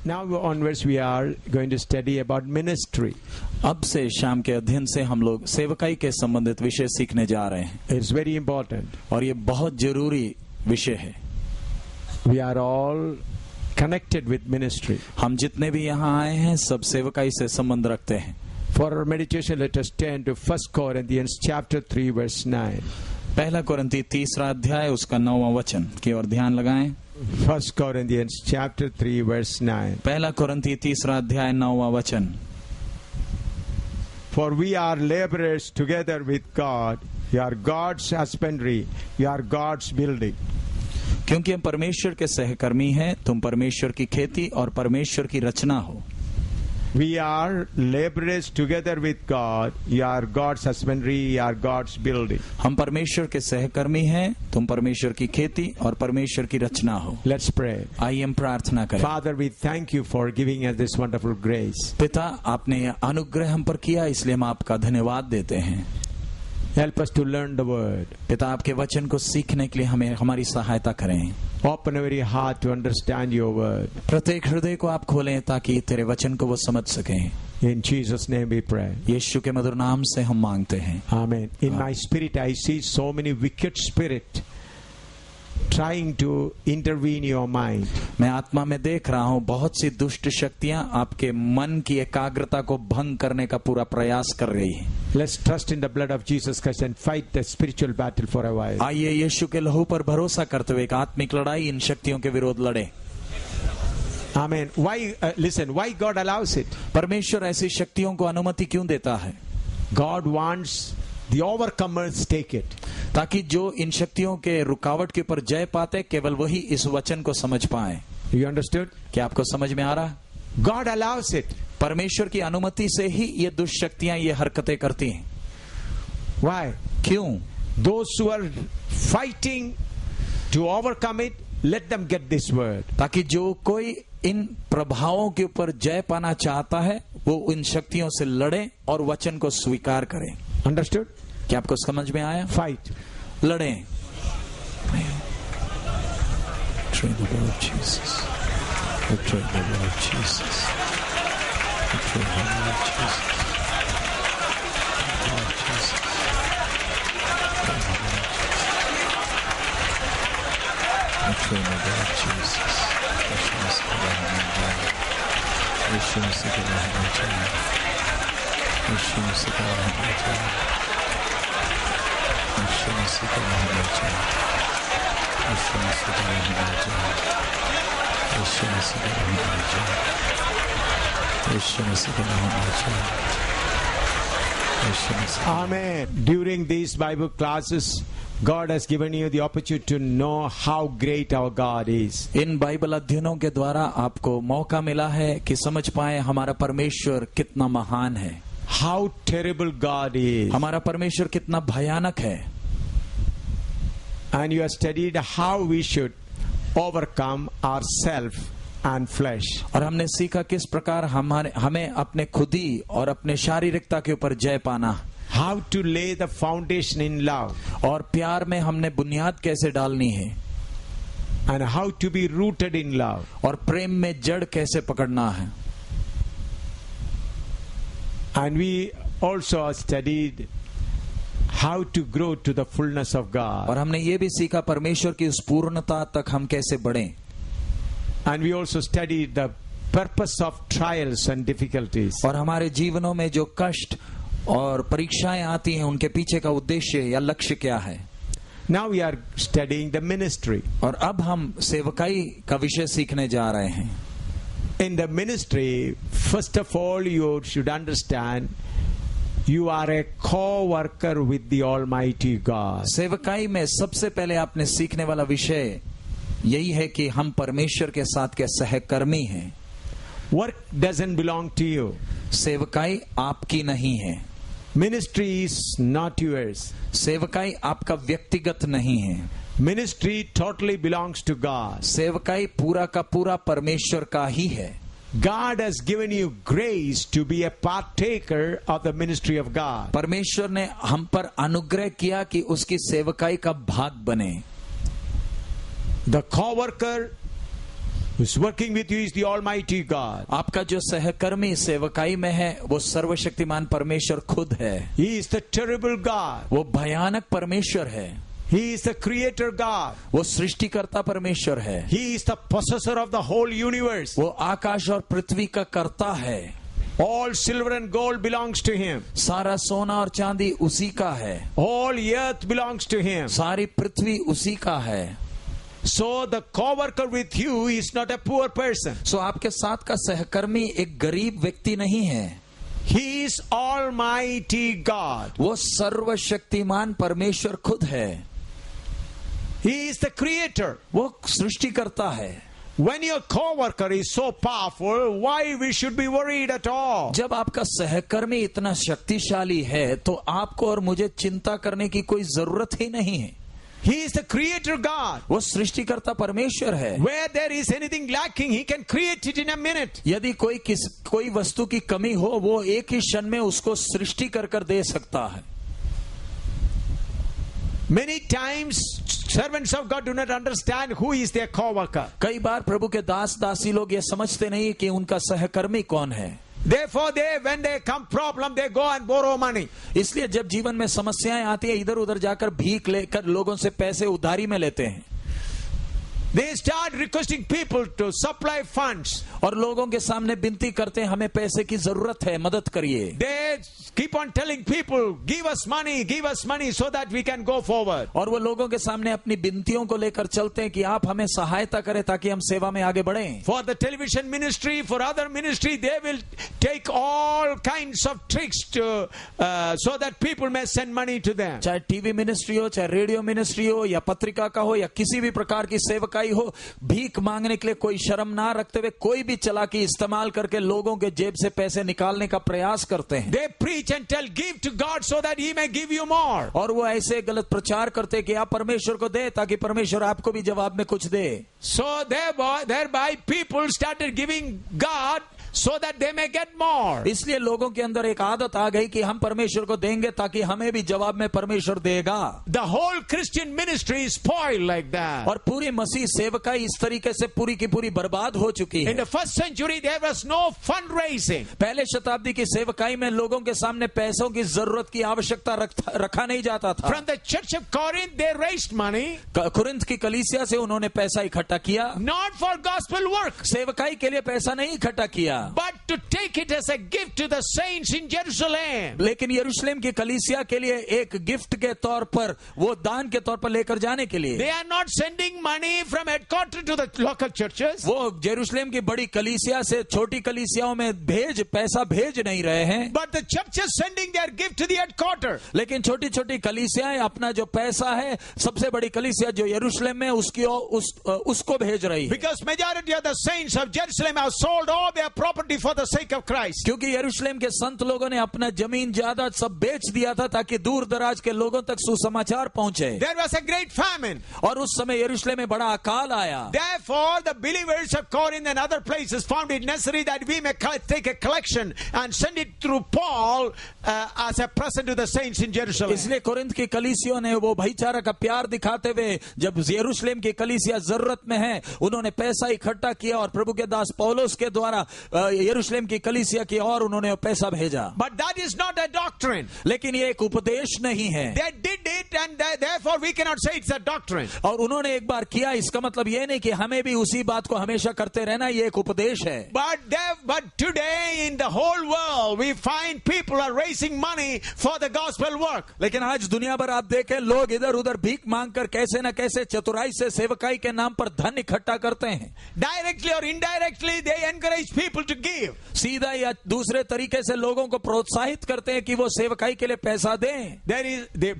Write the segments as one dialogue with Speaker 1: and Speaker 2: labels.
Speaker 1: Now onwards we are going to study about ministry.
Speaker 2: अब से शाम के अध्ययन से हम लोग सेवकाई के संबंधित विषय सीखने जा रहे हैं।
Speaker 1: It's very important.
Speaker 2: और ये बहुत जरूरी विषय है।
Speaker 1: We are all connected with ministry.
Speaker 2: हम जितने भी यहाँ आए हैं सब सेवकाई से संबंध रखते हैं।
Speaker 1: For our meditation, let us turn to 1 Corinthians chapter 3 verse 9.
Speaker 2: पहला कोरिन्थी 3 अध्याय उसका 9वां वचन की ओर ध्यान लगाएं।
Speaker 1: 1 Corinthians chapter 3 verse 9.
Speaker 2: पहला कोरिन्थी 3 अध्याय 9वां वचन।
Speaker 1: For we are laborers together with God. You are God's husbandry. You are God's building.
Speaker 2: क्योंकि हम परमेश्वर के सहकर्मी हैं, तुम परमेश्वर की खेती और परमेश्वर की रचना हो।
Speaker 1: We are laborers together with God. You are God's husbandry. You are God's building.
Speaker 2: हम परमेश्वर के सहकर्मी हैं, तुम परमेश्वर की खेती और परमेश्वर की रचना हो।
Speaker 1: Let's pray.
Speaker 2: आइए हम प्रार्थना करें।
Speaker 1: Father, we thank you for giving us this wonderful grace.
Speaker 2: पिता, आपने यह अनुग्रह हम पर किया, इसलिए हम आपका धन्यवाद देते हैं।
Speaker 1: Help us to learn the word.
Speaker 2: पिता, आपके वचन को सीखने के लिए हमें हमारी सहायता करें।
Speaker 1: Open every heart to understand your word.
Speaker 2: प्रत्येक हृदय को आप खोलें ताकि तेरे वचन को वो समझ सकें।
Speaker 1: In Jesus' name we pray.
Speaker 2: यीशु के मधुर नाम से हम मांगते हैं।
Speaker 1: Amen. In my spirit, I see so many wicked spirits trying to intervene in your mind.
Speaker 2: मैं आत्मा में देख रहा हूँ बहुत सी दुष्ट शक्तियाँ आपके मन की एकाग्रता को भंग करने का पूरा प्रयास कर रही हैं।
Speaker 1: Let's trust in the blood of Jesus Christ and fight the spiritual battle for a while.
Speaker 2: आइए यीशु के लहू पर भरोसा करते हुए एक आत्मिक लड़ाई इन शक्तियों के विरोध लड़े।
Speaker 1: Amen. Why? Listen. Why God allows it?
Speaker 2: परमेश्वर ऐसी शक्तियों को अनुमति क्यों देता है?
Speaker 1: God wants the overcomers take it.
Speaker 2: ताकि जो इन शक्तियों के रुकावट के ऊपर जय पाते केवल वही इस वचन को समझ पाए।
Speaker 1: You understood?
Speaker 2: क्या आपको समझ में आ रहा?
Speaker 1: God allows it.
Speaker 2: परमेश्वर की अनुमति से ही ये दुष्ट शक्तियां ये हरकतें करती हैं।
Speaker 1: Why?
Speaker 2: क्यों?
Speaker 1: Those who are fighting to overcome it, let them get this word.
Speaker 2: ताकि जो कोई इन प्रभावों के ऊपर जय पाना चाहता है वो इन शक्तियों से लड़े और वचन को स्वीकार करें।
Speaker 1: Understood?
Speaker 2: क्या आपको समझ में आया?
Speaker 1: Fight.
Speaker 2: लड़ें। Pray the Lord Jesus. Pray the Lord Jesus. Pray the Lord Jesus. Lord Jesus. Pray the Lord Jesus. यीशु मसीह का नाम में यीशु मसीह का नाम में यीशु मसीह का नाम में यीशु मसीह का नाम में यीशु मसीह का नाम में यीशु मसीह का नाम में यीशु मसीह।
Speaker 1: Amen. During these Bible classes, God has given you the opportunity to know how great our God is.
Speaker 2: In Bible अध्ययनों के द्वारा आपको मौका मिला है कि समझ पाए हमारा परमेश्वर कितना महान है।
Speaker 1: How terrible God is.
Speaker 2: हमारा परमेश्वर कितना भयानक है।
Speaker 1: And you have studied how we should overcome ourself and flesh.
Speaker 2: और हमने सीखा किस प्रकार हमें अपने खुदी और अपने शारीरिकता के ऊपर जय पाना।
Speaker 1: How to lay the foundation in love.
Speaker 2: और प्यार में हमने बुनियाद कैसे डालनी है।
Speaker 1: And how to be rooted in love.
Speaker 2: और प्रेम में जड़ कैसे पकड़ना है।
Speaker 1: And we also studied how to grow to the fullness of God.
Speaker 2: और हमने ये भी सीखा परमेश्वर की उस पूर्णता तक हम कैसे बढ़ें।
Speaker 1: And we also studied the purpose of trials and difficulties.
Speaker 2: और हमारे जीवनों में जो कष्ट और परीक्षाएं आती हैं उनके पीछे का उद्देश्य या लक्ष्य क्या है।
Speaker 1: Now we are studying the ministry.
Speaker 2: और अब हम सेवकाई का विषय सीखने जा रहे हैं।
Speaker 1: In the ministry, first of all, you should understand you are a co-worker with the Almighty God.
Speaker 2: सेवकाई में सबसे पहले आपने सीखने वाला विषय यही है कि हम परमेश्वर के साथ के सहकर्मी हैं।
Speaker 1: Work doesn't belong to you.
Speaker 2: सेवकाई आपकी नहीं है।
Speaker 1: Ministry is not yours.
Speaker 2: सेवकाई आपका व्यक्तिगत नहीं है।
Speaker 1: Ministry totally belongs to God.
Speaker 2: सेवकाई पूरा का पूरा परमेश्वर का ही है।
Speaker 1: God has given you grace to be a partaker of the ministry of God.
Speaker 2: परमेश्वर ने हम पर अनुग्रह किया कि उसकी सेवकाई का भाग बने।
Speaker 1: The co-worker Who's working with you is the Almighty God.
Speaker 2: आपका जो सहकर्मी सेवकाई में है वो सर्वशक्तिमान परमेश्वर खुद है।
Speaker 1: He is the terrible God.
Speaker 2: वो भयानक परमेश्वर है।
Speaker 1: He is the creator God.
Speaker 2: वो सृष्टिकर्ता परमेश्वर है।
Speaker 1: He is the possessor of the whole universe.
Speaker 2: वो आकाश और पृथ्वी का कर्ता है।
Speaker 1: All silver and gold belongs to Him.
Speaker 2: सारा सोना और चांदी उसी का है।
Speaker 1: All earth belongs to Him.
Speaker 2: सारी पृथ्वी उसी का है।
Speaker 1: So the co-worker with you is not a poor person.
Speaker 2: सो आपके साथ का सहकर्मी एक गरीब व्यक्ति नहीं है।
Speaker 1: He is Almighty God.
Speaker 2: वो सर्वशक्तिमान परमेश्वर खुद है।
Speaker 1: He is the creator.
Speaker 2: वो सृष्टिकर्ता है।
Speaker 1: When your co-worker is so powerful, why we should be worried at all?
Speaker 2: जब आपका सहकर्मी इतना शक्तिशाली है तो आपको और मुझे चिंता करने की कोई जरूरत ही नहीं है।
Speaker 1: He is the creator God.
Speaker 2: वो सृष्टिकर्ता परमेश्वर है।
Speaker 1: Where there is anything lacking, He can create it in a minute.
Speaker 2: यदि कोई वस्तु की कमी हो वो एक ही क्षण में उसको सृष्टि कर दे सकता है।
Speaker 1: Many times servants of God do not understand who is their co-worker.
Speaker 2: कई बार प्रभु के दास दासी लोग ये समझते नहीं कि उनका सहकर्मी कौन है।
Speaker 1: Therefore when they come problem, they go and borrow money.
Speaker 2: इसलिए जब जीवन में समस्याएं आती है इधर उधर जाकर भीख लेकर लोगों से पैसे उधारी में लेते हैं।
Speaker 1: They start requesting people to supply funds.
Speaker 2: और लोगों के सामने विनती करते हैं हमें पैसे की जरूरत है, मदद करिए।
Speaker 1: They keep on telling people, give us money so that we can go forward.
Speaker 2: और वो लोगों के सामने अपनी विनतियों को लेकर चलते हैं कि आप हमें सहायता करें ताकि हम सेवा में आगे बढ़ें।
Speaker 1: For the television ministry, for other ministry, they will take all kinds of tricks to so that people may send money to them.
Speaker 2: चाहे टीवी मिनिस्ट्री हो, चाहे रेडियो मिनिस्ट्री हो, या पत्रिका का हो, या किसी भी प्रकार की सेवकाई हो, भीख मांगने के लिए कोई शर्म ना रखते हुए कोई भी चालाकी इस्तेमाल करके लोगों के जेब से पैसे निकालने का प्रयास करते हैं।
Speaker 1: They preach and tell, give to God so that He may give you more.
Speaker 2: और वो ऐसे गलत प्रचार करते कि आप परमेश्वर को दे ताकि परमेश्वर आपको भी जवाब में कुछ दे।
Speaker 1: So thereby people started giving God so that they may get more.
Speaker 2: इसलिए लोगों के अंदर एक आदत आ गई कि हम परमेश्वर को देंगे ताकि हमें भी जवाब में परमेश्वर देगा।
Speaker 1: The whole Christian ministry is spoiled like that.
Speaker 2: और पूरी मसीह सेवकाई इस तरीके से पूरी की पूरी बर्बाद हो चुकी है।
Speaker 1: In the first century there was no fundraising.
Speaker 2: पहले शताब्दी की सेवकाई में लोगों के सामने पैसों की जरूरत की आवश्यकता रखा नहीं जाता था।
Speaker 1: From the church of Corinth they raised money.
Speaker 2: Corinth की कलीसिया से उन्होंने पैसा इकट्ठा किया।
Speaker 1: Not for gospel work.
Speaker 2: सेवकाई के लिए पैसा नहीं इकट्ठा किया।
Speaker 1: But to take it as a gift to the saints in Jerusalem.
Speaker 2: लेकिन यरूशलेम की कलीसिया के लिए एक गिफ्ट के तौर पर, वो दान के तौर पर लेकर जाने के लिए।
Speaker 1: They are not sending money from headquarters to the local churches.
Speaker 2: वो यरूशलेम की बड़ी कलीसिया से छोटी कलीसियाओं में पैसा भेज नहीं रहे हैं।
Speaker 1: But the churches sending their gift to the headquarters.
Speaker 2: लेकिन छोटी छोटी कलीसियाएं अपना जो पैसा है सबसे बड़ी कलीसिया जो यरूशलेम में उसको भेज रही है।
Speaker 1: Because majority of the saints of Jerusalem have sold all their property for the sake of Christ.
Speaker 2: क्योंकि यरूशलेम के संत लोगों ने अपना जमीन जायदाद सब बेच दिया था ताकि दूर दराज के लोगों तक सुसमाचार पहुंचे।
Speaker 1: There was a great famine.
Speaker 2: और उस समय यरूशलेम में बड़ा अकाल आया।
Speaker 1: Therefore the believers of Corinth and other places found it necessary that we may take a collection and send it through Paul as a present to the saints in Jerusalem.
Speaker 2: इसलिए Corinth की कलीसियों ने वो भाईचारा का प्यार दिखाते हुए जब यरूशलेम की कलीसिया जरूरत में है उन्होंने पैसा इकट्ठा किया और प्रभु के दास पौलुस के द्वारा यरूशलेम की कलीसिया की और उन्होंने पैसा भेजा।
Speaker 1: But that is not a doctrine.
Speaker 2: लेकिन ये एक उपदेश नहीं है।
Speaker 1: They did it and therefore we cannot say it's a doctrine.
Speaker 2: और उन्होंने एक बार किया इसका मतलब ये नहीं कि हमें भी उसी बात को हमेशा करते रहना, ये एक उपदेश है।
Speaker 1: But today in the whole world we find people are raising money for the gospel work.
Speaker 2: लेकिन आज दुनिया भर आप देखें लोग इधर उधर भीख मांगकर कैसे न कैसे चतुराई से सेवकाई के नाम पर धन इकट्ठा करते हैं।
Speaker 1: Directly or indirectly they encourage people to give.
Speaker 2: सीधा या दूसरे तरीके से लोगों को प्रोत्साहित करते हैं कि वो सेवकाई के लिए पैसा दें।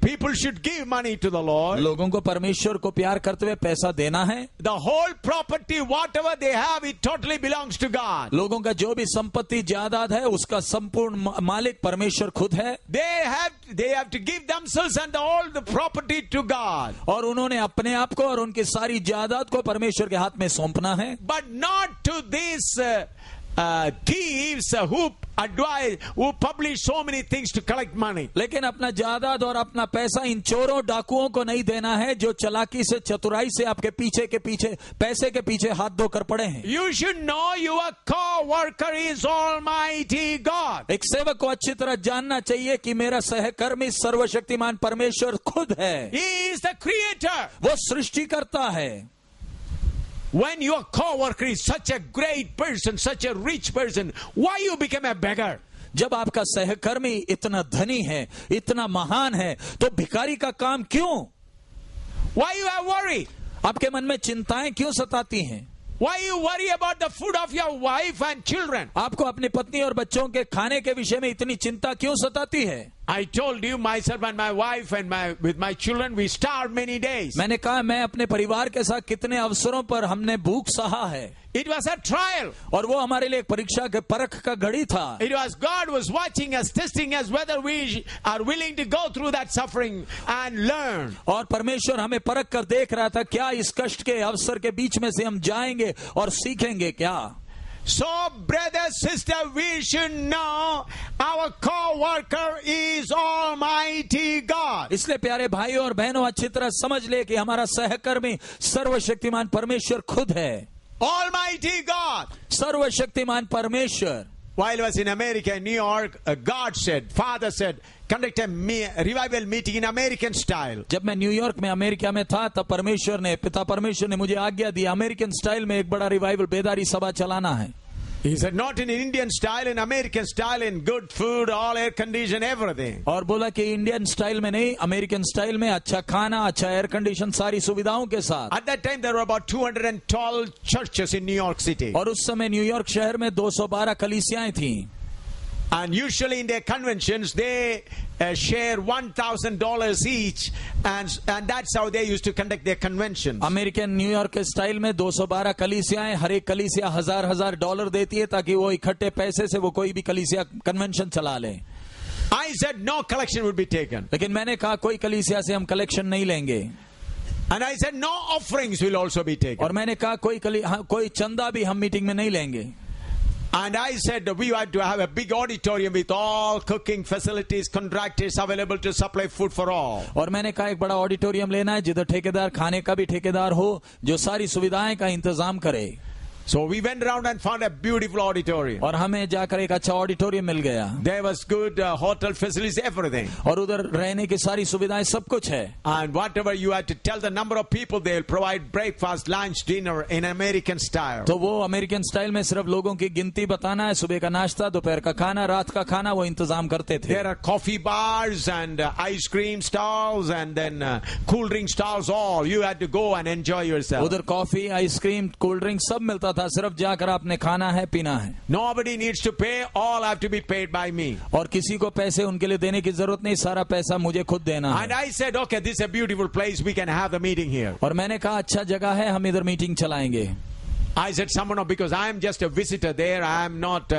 Speaker 1: People should give money to the Lord.
Speaker 2: लोगों को परमेश्वर को प्यार करते हुए पैसा देना है।
Speaker 1: The whole property whatever they have it totally belongs to God.
Speaker 2: लोगों का जो भी संपत्ति जायदाद है उसका संपूर्ण मालिक परमेश्वर खुद है।
Speaker 1: They have to give themselves and all the property to God.
Speaker 2: और उन्होंने अपने आप को और उनकी सारी जायदाद को परमेश्वर के हाथ में सौंपना है।
Speaker 1: But not to these thieves who publish so many things to collect money.
Speaker 2: लेकिन अपना जायदाद और अपना पैसा इन चोरों डाकुओं को नहीं देना है जो चालाकी से चतुराई से आपके पीछे के पीछे पैसे के पीछे हाथ धोकर पड़े हैं.
Speaker 1: You should know your co-worker is Almighty God.
Speaker 2: एक सेवक को अच्छी तरह जानना चाहिए कि मेरा सहकर्मी सर्वशक्तिमान परमेश्वर खुद है.
Speaker 1: He is the creator.
Speaker 2: वो सृष्टिकर्ता है.
Speaker 1: When your co-worker is such a great person, such a rich person, why you become a beggar?
Speaker 2: जब आपका सहकर्मी इतना धनी है, इतना महान है, तो भिखारी का काम क्यों?
Speaker 1: Why you have worry?
Speaker 2: आपके मन में चिंताएं क्यों सताती हैं?
Speaker 1: Why you worry about the food of your wife and children?
Speaker 2: आपको अपनी पत्नी और बच्चों के खाने के विषय में इतनी चिंता क्यों सताती है?
Speaker 1: I told you, myself and my wife and with my children, we starved many days.
Speaker 2: मैंने कहा मैं अपने परिवार के साथ कितने अवसरों पर हमने भूख सहा है.
Speaker 1: It was a trial.
Speaker 2: और वो हमारे लिए एक परीक्षा के परख का घड़ी था.
Speaker 1: It was God was watching us, testing us whether we are willing to go through that suffering and learn.
Speaker 2: और परमेश्वर हमें परख कर देख रहा था क्या इस कष्ट के अवसर के बीच में से हम जाएंगे और सीखेंगे क्या.
Speaker 1: So, brother, sister, we should know our co-worker is Almighty God.
Speaker 2: इसलिए प्यारे भाइयों और बहनों अच्छी तरह समझ ले कि हमारा सहकर्मी सर्वशक्तिमान परमेश्वर खुद है.
Speaker 1: Almighty God.
Speaker 2: सर्वशक्तिमान परमेश्वर.
Speaker 1: While I was in America, in New York, Father said, conduct a revival meeting in American style.
Speaker 2: जब मैं न्यूयॉर्क में अमेरिका में था तब पिता परमेश्वर ने मुझे आज्ञा दी अमेरिकन स्टाइल में एक बड़ा रिवाइवल बेदारी सभा चलाना है.
Speaker 1: He said, not in Indian style, in American style, in good food, all air condition, everything.
Speaker 2: और बोला कि इंडियन स्टाइल में नहीं, अमेरिकन स्टाइल में अच्छा खाना, अच्छा एयर कंडीशन, सारी सुविधाओं के साथ.
Speaker 1: At that time, there were about 212 churches in New York City.
Speaker 2: और उस समय न्यूयॉर्क शहर में 212 कलीसियाएं थीं.
Speaker 1: And usually in their conventions, they share $1,000 each, and that's how they used to conduct their conventions.
Speaker 2: American New York के style में 212 कलीसियाएं, हर एक कलीसिया $1,000 देती है ताकि वो इकट्ठे पैसे से वो कोई भी कलीसिया कन्वेंशन चला ले.
Speaker 1: I said no collection would be taken.
Speaker 2: लेकिन मैंने कहा कोई कलीसिया से हम कलेक्शन नहीं लेंगे.
Speaker 1: And I said no offerings will also be taken.
Speaker 2: और मैंने कहा कोई चंदा भी हम मीटिंग में नहीं लेंगे.
Speaker 1: And I said we had to have a big auditorium with all cooking facilities, contractors available to supply food for all.
Speaker 2: और मैंने कहा एक बड़ा ऑडिटोरियम लेना है जिधर ठेकेदार खाने का भी ठेकेदार हो जो सारी सुविधाएं का इंतजाम करे.
Speaker 1: So we went around and found a beautiful auditorium.
Speaker 2: और हमें जाकर एक अच्छा ऑडिटोरियम मिल गया.
Speaker 1: There was good hotel facilities, everything.
Speaker 2: और उधर रहने की सारी सुविधाएं सब कुछ है.
Speaker 1: And whatever you had to tell the number of people, they will provide breakfast, lunch, dinner in American style.
Speaker 2: तो वो अमेरिकन स्टाइल में सिर्फ लोगों की गिनती बताना है, सुबह का नाश्ता, दोपहर का खाना, रात का खाना वो इंतजाम करते थे.
Speaker 1: There are coffee bars and ice cream stalls and then cool drink stalls. All you had to go and enjoy yourself.
Speaker 2: उधर कॉफी, आइसक्रीम, कोल्ड ड्रिंक सब मिलता था. सिर्फ जाकर आपने खाना है, पीना है.
Speaker 1: Nobody needs to pay. All have to be paid by me.
Speaker 2: और किसी को पैसे उनके लिए देने की जरूरत नहीं, सारा पैसा मुझे खुद देना है.
Speaker 1: And I said, okay, this is a beautiful place. We can have the meeting here.
Speaker 2: और मैंने कहा अच्छा जगह है, हम इधर मीटिंग चलाएंगे.
Speaker 1: I said, someone, because I am just a visitor there. I am not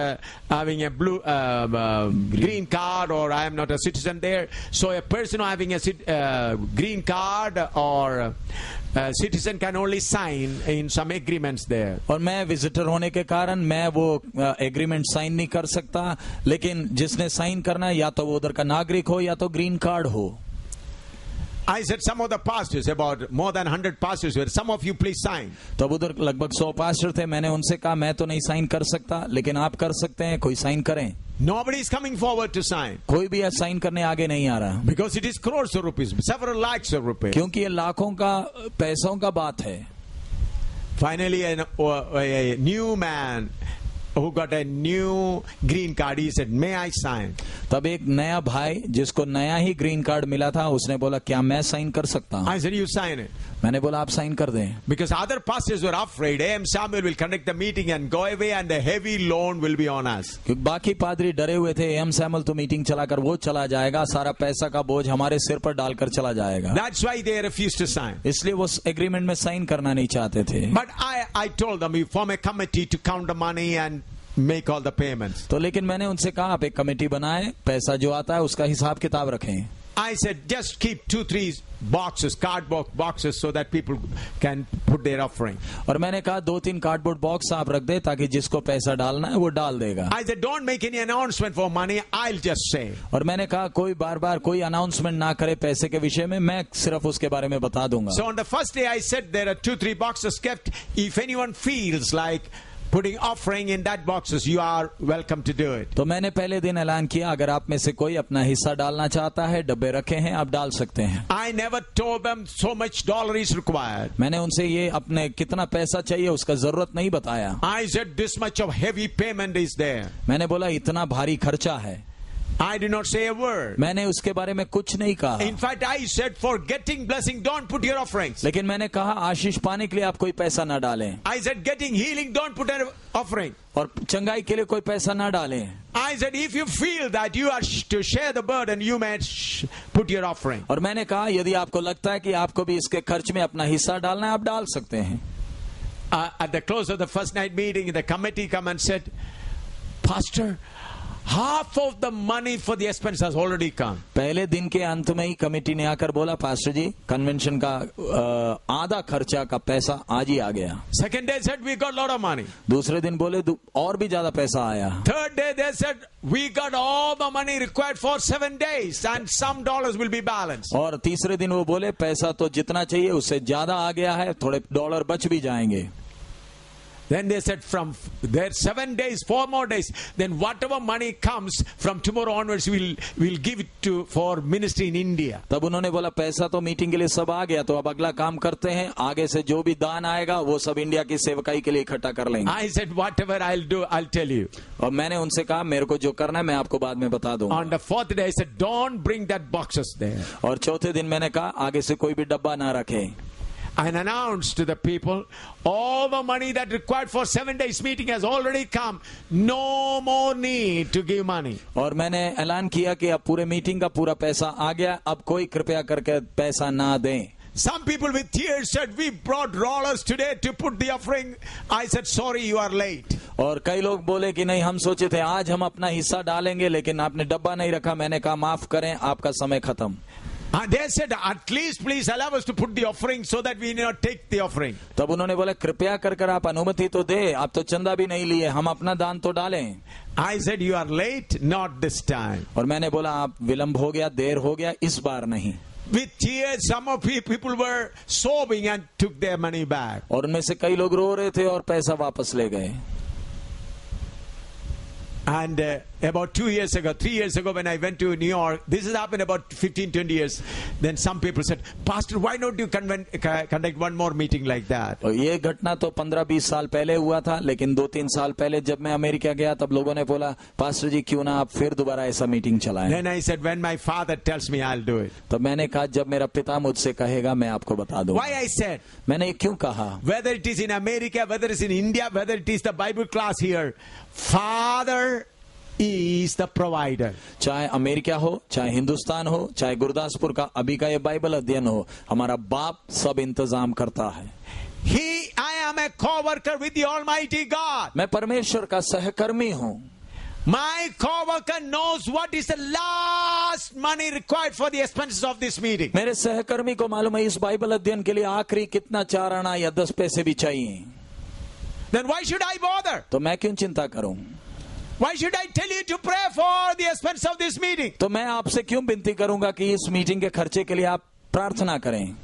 Speaker 1: having a green card, or I am not a citizen there. So a person having a green card or citizen can only sign in some agreements there.
Speaker 2: और मैं visitor होने के कारण मैं वो agreement sign नहीं कर सकता, लेकिन जिसने साइन करना है या तो वो उधर का नागरिक हो या तो ग्रीन कार्ड हो.
Speaker 1: I said, some of the pastors, about more than 100 pastors were, some of you please sign.
Speaker 2: तो अब उधर लगभग 100 पास्टर थे. मैंने उनसे कहा मैं तो नहीं साइन कर सकता, लेकिन आप कर सकते हैं, कोई साइन करें.
Speaker 1: Nobody is coming forward to sign.
Speaker 2: कोई भी साइन करने आगे नहीं आ रहा.
Speaker 1: Because it is crores of rupees, several lakhs of rupees.
Speaker 2: क्योंकि ये लाखों का पैसों का बात है.
Speaker 1: Finally, a new man who got a new green card, he said, may I sign?
Speaker 2: तब एक नया भाई जिसको नया ही ग्रीन कार्ड मिला था उसने बोला क्या मैं साइन कर सकता हूँ.
Speaker 1: I said, you sign it.
Speaker 2: मैंने बोला आप साइन कर दें.
Speaker 1: Because other pastors were afraid A.M. Samuel will conduct the meeting and go away and the heavy loan will be on us.
Speaker 2: क्योंकि बाकी पादरी डरे हुए थे A.M. सैमुअल तो मीटिंग चलाकर वो चला जाएगा, सारा पैसा का बोझ हमारे सिर पर डालकर चला जाएगा.
Speaker 1: That's why they refused to sign.
Speaker 2: इसलिए वो एग्रीमेंट में साइन करना नहीं चाहते थे.
Speaker 1: But I told them, we form a committee to count the money and make all the payments.
Speaker 2: तो लेकिन मैंने उनसे कहा आप एक कमेटी बनाएं, पैसा जो आता है उसका हिसाब किताब रखें.
Speaker 1: I said, just keep 2-3 boxes, cardboard boxes, so that people can put their offering.
Speaker 2: और मैंने कहा 2-3 कार्डबोर्ड बॉक्स आप रख दे ताकि जिसको पैसा डालना है वो डाल देगा.
Speaker 1: I said, don't make any announcement for money, I'll just say.
Speaker 2: और मैंने कहा कोई बार बार कोई अनाउंसमेंट ना करे पैसे के विषय में, मैं सिर्फ उसके बारे में बता दूंगा.
Speaker 1: So on the first day I said there are 2-3 boxes kept. If anyone feels like putting offering in that boxes, you are welcome to do it.
Speaker 2: तो मैंने पहले दिन ऐलान किया, अगर आप में से कोई अपना हिस्सा डालना चाहता है, डब्बे रखे हैं, आप डाल सकते हैं.
Speaker 1: I never told them so much dollar is required.
Speaker 2: मैंने उनसे ये अपने कितना पैसा चाहिए उसका जरूरत नहीं बताया.
Speaker 1: I said this much of heavy payment is there.
Speaker 2: मैंने बोला इतना भारी खर्चा है.
Speaker 1: I did not say a word.
Speaker 2: मैंने उसके बारे में कुछ नहीं कहा.
Speaker 1: In fact, I said for getting blessing, don't put your offerings.
Speaker 2: लेकिन मैंने कहा आशीष पाने के लिए आप कोई पैसा ना डालें.
Speaker 1: I said getting healing, don't put an offering.
Speaker 2: और चंगाई के लिए कोई पैसा ना डालें.
Speaker 1: I said if you feel that you are to share the burden, you may put your offering.
Speaker 2: और मैंने कहा यदि आपको लगता है कि आपको भी इसके खर्च में अपना हिस्सा डालना है, आप डाल सकते हैं.
Speaker 1: At the close of the first night meeting, the committee come and said, Pastor, half of the money for the expense has already come.
Speaker 2: पहले दिन के अंत में ही कमेटी ने आकर बोला, पास्टर जी कन्वेंशन का आधा खर्चा का पैसा आज ही आ गया.
Speaker 1: Second day said we got a lot of money.
Speaker 2: दूसरे दिन बोले और भी ज्यादा पैसा आया.
Speaker 1: Third day they said we got all the money required for 7 days and some dollars will be balanced.
Speaker 2: और तीसरे दिन वो बोले पैसा तो जितना चाहिए उससे ज्यादा आ गया है, थोड़े डॉलर बच भी जाएंगे.
Speaker 1: Then they said from there 7 days, 4 more days, then whatever money comes from tomorrow onwards, we'll give it to for ministry in India.
Speaker 2: तब उन्होंने बोला पैसा तो मीटिंग के लिए सब आ गया, तो अब अगला काम करते हैं, आगे से जो भी दान आएगा वो सब इंडिया की सेवकाई के लिए इकट्ठा कर लेंगे.
Speaker 1: I said whatever I'll do, I'll tell you.
Speaker 2: और मैंने उनसे कहा मेरे को जो करना है मैं आपको बाद में बता दूंगा.
Speaker 1: On the 4th day I said don't bring that boxes there.
Speaker 2: और चौथे दिन मैंने कहा आगे से कोई भी डब्बा ना रखे.
Speaker 1: And announced to the people, all the money that required for 7 days meeting has already come. No more need to give money.
Speaker 2: और मैंने ऐलान किया कि अब पूरे मीटिंग का पूरा पैसा आ गया, अब कोई कृपया करके पैसा ना दें.
Speaker 1: Some people with tears said, we brought rollers today to put the offering. I said, sorry, you are late.
Speaker 2: और कई लोग बोले कि नहीं हम सोचे थे आज हम अपना हिस्सा डालेंगे लेकिन आपने डब्बा नहीं रखा. मैंने कहा माफ करें, आपका समय खत्म.
Speaker 1: They said, at least please allow us to put the offering so that we not take the offering.
Speaker 2: तब उन्होंने बोला कृपया कर आप अनुमति तो दे, आप तो चंदा भी नहीं लिए, हम अपना दान तो डालें.
Speaker 1: I said, you are late, not this time.
Speaker 2: और मैंने बोला आप विलंब हो गया, देर हो गया, इस बार नहीं.
Speaker 1: With tears, some of people were sobbing and took their money back.
Speaker 2: और उनमें से कई लोग रो रहे थे और पैसा वापस ले गए.
Speaker 1: And about 2 years ago, 3 years ago, when I went to New York, this has happened about 15-20 years. Then some people said, Pastor, why don't you conduct one more meeting like that?
Speaker 2: और ये घटना तो 15-20 साल पहले हुआ था, लेकिन 2-3 साल पहले जब मैं अमेरिका गया तब लोगों ने बोला, पास्टर जी क्यों ना आप फिर दोबारा ऐसा मीटिंग चलाएं.
Speaker 1: Then I said, when my father tells me, I'll do it.
Speaker 2: तब मैंने कहा जब मेरा पिता मुझसे कहेगा मैं आपको बता दूंगा.
Speaker 1: Why I said?
Speaker 2: मैंने क्यों कहा?
Speaker 1: Whether it is in America, whether it is in India, whether it is the Bible class here, Father is the provider.
Speaker 2: चाहे अमेरिका हो, चाहे हिंदुस्तान हो, चाहे गुरदासपुर का अभी का ये बाइबल अध्ययन हो, हमारा बाप सब इंतजाम करता है.
Speaker 1: I am a co-worker with the Almighty God.
Speaker 2: मैं परमेश्वर का सहकर्मी हूँ.
Speaker 1: My co-worker knows what is the last money required for the expenses of this meeting.
Speaker 2: मेरे सहकर्मी को मालूम है इस बाइबल अध्ययन के लिए आखिरी कितना 4 आना या 10 पैसे भी चाहिए.
Speaker 1: Then why should I bother?
Speaker 2: तो मैं क्यों चिंता करूं?
Speaker 1: Why should I tell you to pray for the expense of this meeting?
Speaker 2: तो मैं आपसे क्यों विनती करूंगा कि इस मीटिंग के खर्चे के लिए आप प्रार्थना करें?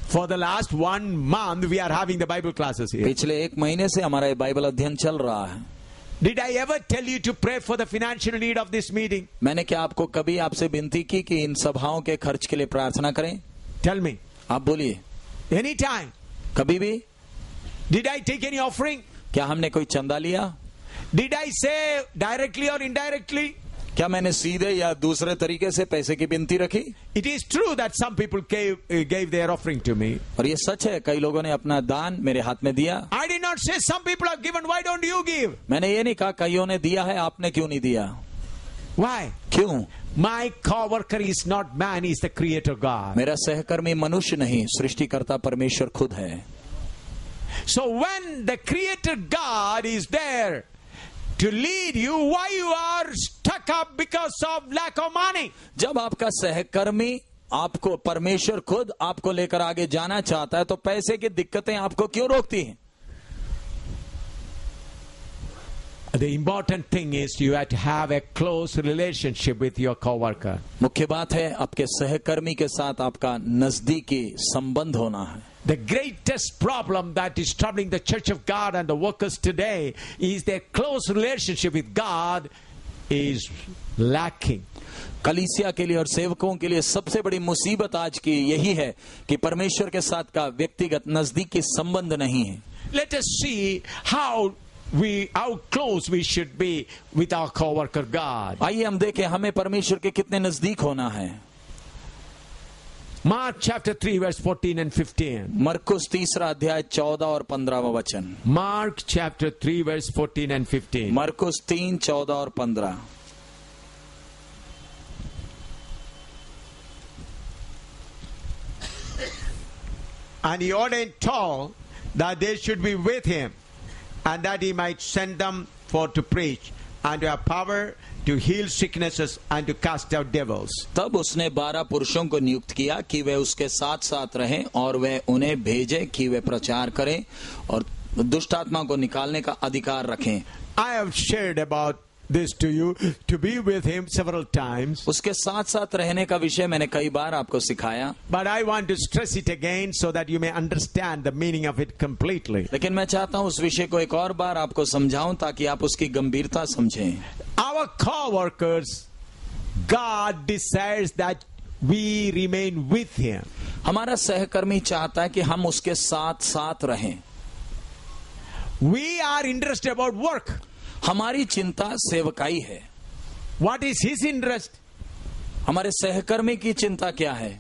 Speaker 1: For the last 1 month we are having the Bible classes here.
Speaker 2: पिछले 1 महीने से हमारा ये बाइबल अध्ययन चल रहा है.
Speaker 1: Did I ever tell you to pray for the financial need of this meeting?
Speaker 2: मैंने क्या आपको कभी आपसे विनती की कि इन सभाओं के खर्च के लिए प्रार्थना करें?
Speaker 1: Tell me.
Speaker 2: आप बोलिए.
Speaker 1: Anytime.
Speaker 2: कभी भी?
Speaker 1: Did I take any offering?
Speaker 2: क्या हमने कोई चंदा लिया?
Speaker 1: Did I say directly or indirectly?
Speaker 2: क्या मैंने सीधे या दूसरे तरीके से पैसे की विनती रखी?
Speaker 1: It is true that some people gave their offering to me.
Speaker 2: और ये सच है कई लोगों ने अपना दान मेरे हाथ में दिया.
Speaker 1: I did not say some people have given, why don't you give?
Speaker 2: मैंने ये नहीं कहा कईयों ने दिया है आपने क्यों नहीं दिया.
Speaker 1: Why?
Speaker 2: क्यों?
Speaker 1: My co-worker is not man, he is the creator God.
Speaker 2: मेरा सहकर्मी मनुष्य नहीं, सृष्टिकर्ता परमेश्वर खुद है.
Speaker 1: So when the creator God is there, to lead you why you are stuck up because of lack of money.
Speaker 2: जब आपका सहकर्मी आपको, परमेश्वर खुद आपको लेकर आगे जाना चाहता है, तो पैसे की दिक्कतें आपको क्यों रोकती हैं?
Speaker 1: The important thing is you have to have a close relationship with your coworker.
Speaker 2: मुख्य बात है आपके सहकर्मी के साथ आपका नजदीकी संबंध होना है।
Speaker 1: The greatest problem that is troubling the Church of God and the workers today is their close relationship with God is lacking.
Speaker 2: कलीसिया के लिए और सेवकों के लिए सबसे बड़ी मुसीबत आज की यही है कि परमेश्वर के साथ का व्यक्तिगत नजदीकी संबंध नहीं है।
Speaker 1: Let us see how close we should be with our co-worker God.
Speaker 2: आइए हम देखें हमें परमेश्वर के कितने नजदीक होना है।
Speaker 1: Mark chapter 3 verse 14 and 15.
Speaker 2: मरकुस 3 अध्याय 14 और 15वां वचन।
Speaker 1: Mark chapter 3 verse 14 and 15.
Speaker 2: मरकुस 3, 14 और 15।
Speaker 1: And he ordained 12 that they should be with him, and that he might send them for to preach, and to have power to heal sicknesses and to cast out devils.
Speaker 2: तब उसने 12 पुरुषों को नियुक्त किया कि वे उसके साथ साथ रहें और वे उन्हें भेजे कि वे प्रचार करें और दुष्ट आत्मा को निकालने का अधिकार रखें।
Speaker 1: I have shared about this to you, to be with him several times.
Speaker 2: उसके साथ साथ रहने का विषय मैंने कई बार आपको सिखाया,
Speaker 1: But I want to stress it again so that you may understand the meaning of it completely.
Speaker 2: लेकिन मैं चाहता हूं उस विषय को एक और बार आपको समझाऊं ताकि आप उसकी गंभीरता समझें।
Speaker 1: Our co-workers, God desires that we remain with him.
Speaker 2: हमारा सहकर्मी चाहता है कि हम उसके साथ साथ रहें।
Speaker 1: We are interested about work.
Speaker 2: हमारी चिंता सेवकाई है।
Speaker 1: What is his interest?
Speaker 2: हमारे सहकर्मी की चिंता क्या है?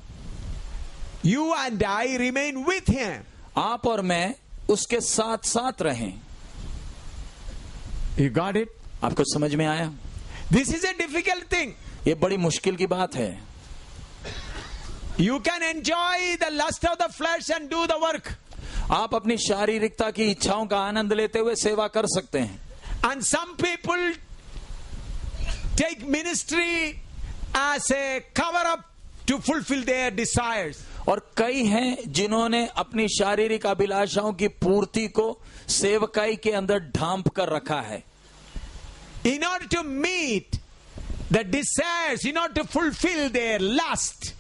Speaker 1: You and I remain with him.
Speaker 2: आप और मैं उसके साथ साथ रहें।
Speaker 1: You got it?
Speaker 2: आपको समझ में आया?
Speaker 1: This is a difficult thing.
Speaker 2: ये बड़ी मुश्किल की बात है।
Speaker 1: You can enjoy the lust of the flesh and do the work.
Speaker 2: आप अपनी शारीरिकता की इच्छाओं का आनंद लेते हुए सेवा कर सकते हैं।
Speaker 1: And some people take ministry as a cover-up to fulfill their desires.
Speaker 2: और कई हैं जिन्होंने अपनी शारीरिक अभिलाषाओं की पूर्ति को सेवकाई के अंदर ढांप कर रखा है।
Speaker 1: In order to meet the desires, in order to fulfill their lust,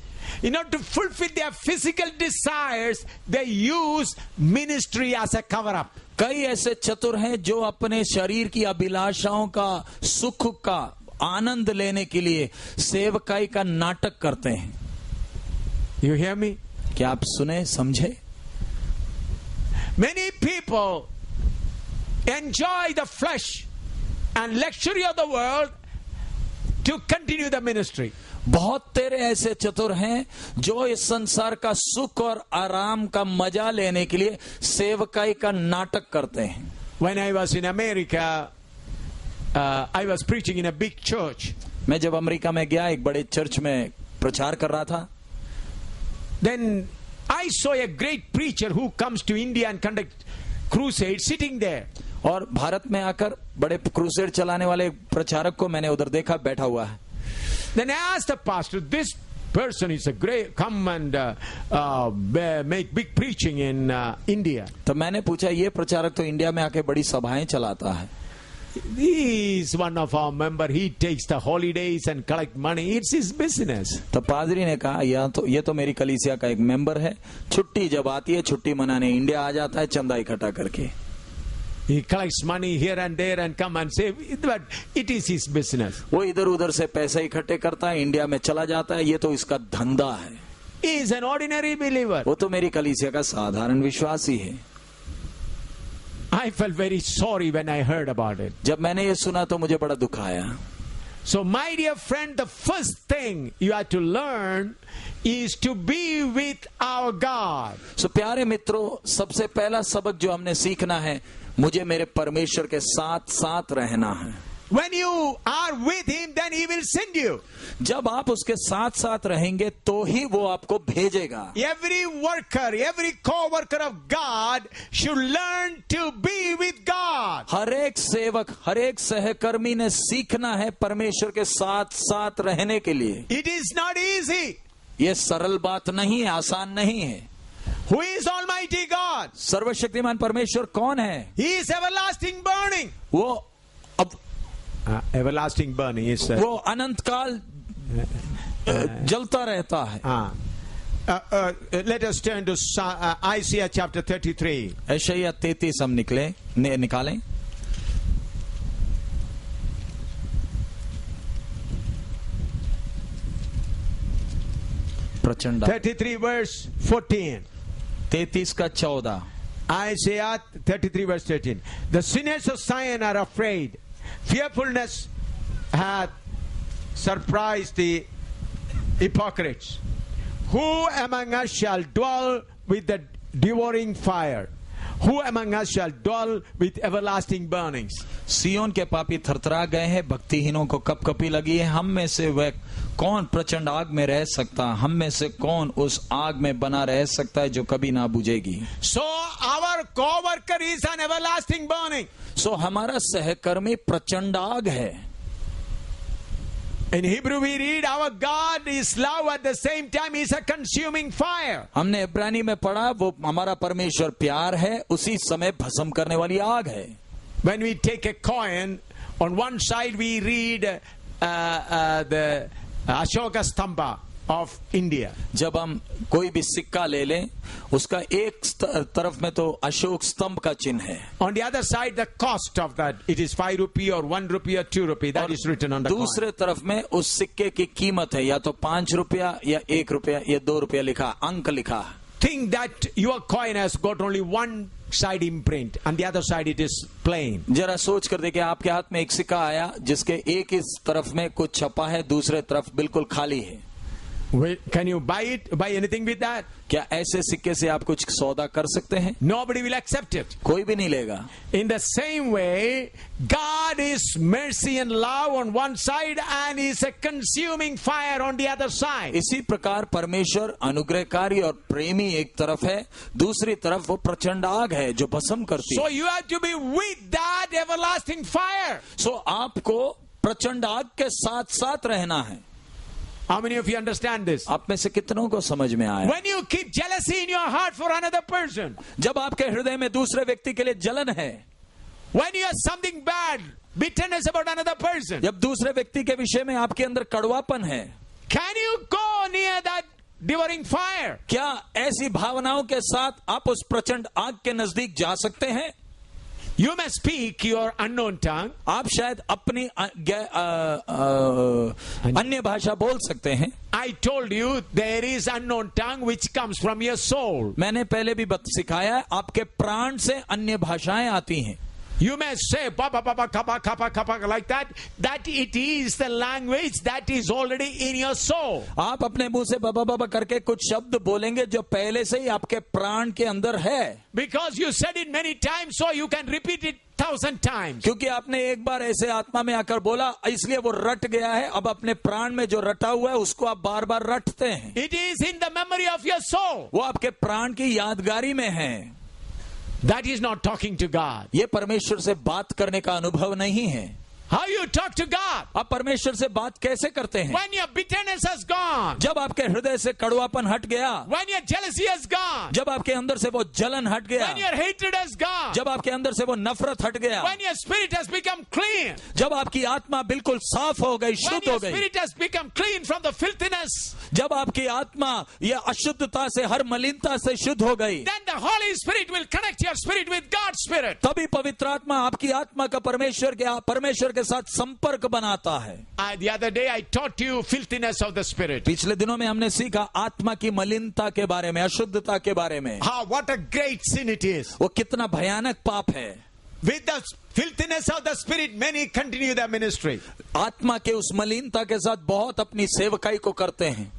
Speaker 1: in order to fulfill their physical desires, they use ministry as a cover-up.
Speaker 2: कई ऐसे चतुर हैं जो अपने शरीर की अभिलाषाओं का, सुख का आनंद लेने के लिए सेवकाई का नाटक करते हैं।
Speaker 1: You hear me?
Speaker 2: क्या आप सुने, समझे?
Speaker 1: Many people enjoy the flesh and luxury of the world to continue the ministry.
Speaker 2: बहुत तेरे ऐसे चतुर हैं जो इस संसार का सुख और आराम का मजा लेने के लिए सेवकाई का नाटक करते हैं।
Speaker 1: When I was in America, I was preaching in a big church.
Speaker 2: मैं जब अमेरिका में गया, एक बड़े चर्च में प्रचार कर रहा था।
Speaker 1: Then I saw a great preacher who comes to India and conduct crusade sitting there.
Speaker 2: और भारत में आकर बड़े क्रूसेड चलाने वाले प्रचारक को मैंने उधर देखा बैठा हुआ है।
Speaker 1: Then I asked the pastor, this person is a great, come and make big preaching in India.
Speaker 2: तो मैंने पूछा, ये प्रचारक तो इंडिया में आके बड़ी सभाएं चलाता है।
Speaker 1: He is one of our member. He takes the holidays and collect money. It's his business.
Speaker 2: तो पादरी ने कहा, ये तो मेरी कलीसिया का एक मेंबर है, छुट्टी जब आती है छुट्टी मनाने इंडिया आ जाता है चंदा इकट्ठा करके।
Speaker 1: He collects money here and there and come and say, but it is his business.
Speaker 2: वो इधर उधर से पैसे इकट्ठे करता है, इंडिया में चला जाता है, ये तो इसका धंधा है।
Speaker 1: He is an ordinary believer.
Speaker 2: वो तो मेरी कलीसिया का साधारण विश्वासी है।
Speaker 1: I felt very sorry when I heard about it.
Speaker 2: जब मैंने ये सुना तो मुझे बड़ा दुख आया।
Speaker 1: So my dear friend, the first thing you have to learn is to be with our God.
Speaker 2: So प्यारे मित्रों, सबसे पहला सबक जो हमने सीखना है, मुझे मेरे परमेश्वर के साथ साथ रहना है।
Speaker 1: when you are with him, then he will send you.
Speaker 2: जब आप उसके साथ साथ रहेंगे तो ही वो आपको भेजेगा.
Speaker 1: Every worker, every co-worker of God should learn to be with God.
Speaker 2: हर एक सेवक, हर एक सहकर्मी ने सीखना है परमेश्वर के साथ साथ रहने के लिए.
Speaker 1: It is not easy.
Speaker 2: ये सरल बात नहीं है, आसान नहीं है.
Speaker 1: Who is Almighty God?
Speaker 2: सर्वशक्तिमान परमेश्वर कौन है?
Speaker 1: He is everlasting burning.
Speaker 2: वो अब
Speaker 1: Everlasting burning is.
Speaker 2: वो अनंत काल जलता रहता है.
Speaker 1: Let us turn to Isaiah chapter 33.
Speaker 2: यशायाह 33 हम निकालें. प्रचंड
Speaker 1: 33 verse 14.
Speaker 2: 33 का 14.
Speaker 1: Isaiah 33 verse 13. The sinners of Zion are afraid. Fearfulness hath surprised the hypocrites. Who among us shall dwell with the devouring fire? Who among us shall dwell with everlasting burnings?
Speaker 2: सियोन के पापी थरथरा गए हैं, भक्तिहीनों को कपकपी लगी है. हम में से वह कौन प्रचंड आग में रह सकता? हम में से कौन उस आग में बना रह सकता है जो कभी ना बुझेगी?
Speaker 1: So our co-worker is an everlasting burning.
Speaker 2: सो हमारा सहकर्मी प्रचंड आग है.
Speaker 1: In Hebrew we read our God is love, at the same time he is a consuming fire.
Speaker 2: हमने इब्रानी में पढ़ा वो हमारा परमेश्वर प्यार है, उसी समय भस्म करने वाली आग है.
Speaker 1: When we take a coin, on one side we read the Ashoka Stamba of India.
Speaker 2: जब हम कोई भी सिक्का ले लें, उसका एक तरफ में तो अशोक स्तंभ का चिन्ह है.
Speaker 1: On the other side, the cost of that, it is 5 rupee or 1 rupee or 2 rupee. That is written on the coin.
Speaker 2: दूसरे तरफ में उस सिक्के की कीमत है या तो 5 रुपया या 1 रुपया या 2 रुपया लिखा, अंक लिखा.
Speaker 1: Think that your coin has got only one side imprint and the other side it is plain.
Speaker 2: जरा सोच कर देखिए, आपके हाथ में एक सिक्का आया जिसके एक इस तरफ में कुछ छपा है, दूसरे तरफ बिल्कुल खाली है.
Speaker 1: Can you buy it? Buy anything with that?
Speaker 2: क्या ऐसे सिक्के से आप कुछ सौदा कर सकते हैं?
Speaker 1: Nobody will accept it.
Speaker 2: कोई भी नहीं लेगा.
Speaker 1: In the same way, God is mercy and love on one side and is a consuming fire on the other side.
Speaker 2: इसी प्रकार परमेश्वर अनुग्रहकारी और प्रेमी एक तरफ है, दूसरी तरफ वो प्रचंड आग है जो भस्म करती है.
Speaker 1: So you have to be with that everlasting fire.
Speaker 2: So आपको प्रचंड आग के साथ साथ रहना है.
Speaker 1: How many of you understand this?
Speaker 2: आप में से कितनों को समझ में आया?
Speaker 1: When you keep jealousy in your heart for another person,
Speaker 2: जब आपके हृदय में दूसरे व्यक्ति के लिए जलन है,
Speaker 1: when you have something bad, bitterness about another person,
Speaker 2: जब दूसरे व्यक्ति के विषय में आपके अंदर कड़वापन है,
Speaker 1: can you go near that devouring fire?
Speaker 2: क्या ऐसी भावनाओं के साथ आप उस प्रचंड आग के नजदीक जा सकते हैं?
Speaker 1: You may speak your unknown tongue.
Speaker 2: आप शायद अपनी अन्य भाषा बोल सकते हैं.
Speaker 1: I told you there is unknown tongue which comes from your soul.
Speaker 2: मैंने पहले भी सिखाया है, आपके प्राण से अन्य भाषाएं आती हैं.
Speaker 1: You may say papa papa kappa kappa kappa like that. That it is the language that is already in your soul.
Speaker 2: आप अपने मुंह से बाबा बाबा करके कुछ शब्द बोलेंगे जो पहले से ही आपके प्राण के अंदर है.
Speaker 1: Because you said it many times, so you can repeat it 1,000 times.
Speaker 2: क्योंकि आपने एक बार ऐसे आत्मा में आकर बोला, इसलिए वो रट गया है. अब अपने प्राण में जो रटा हुआ है उसको आप बार बार रटते हैं.
Speaker 1: It is in the memory of your soul.
Speaker 2: वो आपके प्राण की यादगारी में है.
Speaker 1: That is not talking to God.
Speaker 2: ये परमेश्वर से बात करने का अनुभव नहीं है.
Speaker 1: How you talk to God?
Speaker 2: आप परमेश्वर से बात कैसे करते हैं?
Speaker 1: When your bitterness has gone.
Speaker 2: जब आपके हृदय से कड़वापन हट गया.
Speaker 1: When your jealousy has gone.
Speaker 2: जब आपके अंदर से वो जलन हट गया.
Speaker 1: When your hatred has gone.
Speaker 2: जब आपके अंदर से वो नफरत हट गया.
Speaker 1: When your spirit has become clean.
Speaker 2: जब आपकी आत्मा बिल्कुल साफ हो गई,
Speaker 1: When
Speaker 2: शुद्ध हो
Speaker 1: your
Speaker 2: गई.
Speaker 1: spirit has become clean from the filthiness.
Speaker 2: जब आपकी आत्मा ये अशुद्धता से, हर मलिनता से शुद्ध हो गई,
Speaker 1: Then the Holy Spirit will connect your spirit with God's spirit.
Speaker 2: तभी पवित्र आत्मा आपकी आत्मा का परमेश्वर के साथ संपर्क बनाता है.
Speaker 1: The other day I taught you filthiness of the spirit.
Speaker 2: पिछले दिनों में हमने सीखा आत्मा की मलिनता के बारे में, अशुद्धता के बारे में.
Speaker 1: What a great sin it is.
Speaker 2: वो कितना भयानक पाप है.
Speaker 1: With the filthiness of the spirit, many continue their ministry.
Speaker 2: आत्मा के उस मलिनता के साथ बहुत अपनी सेवकाई को करते हैं.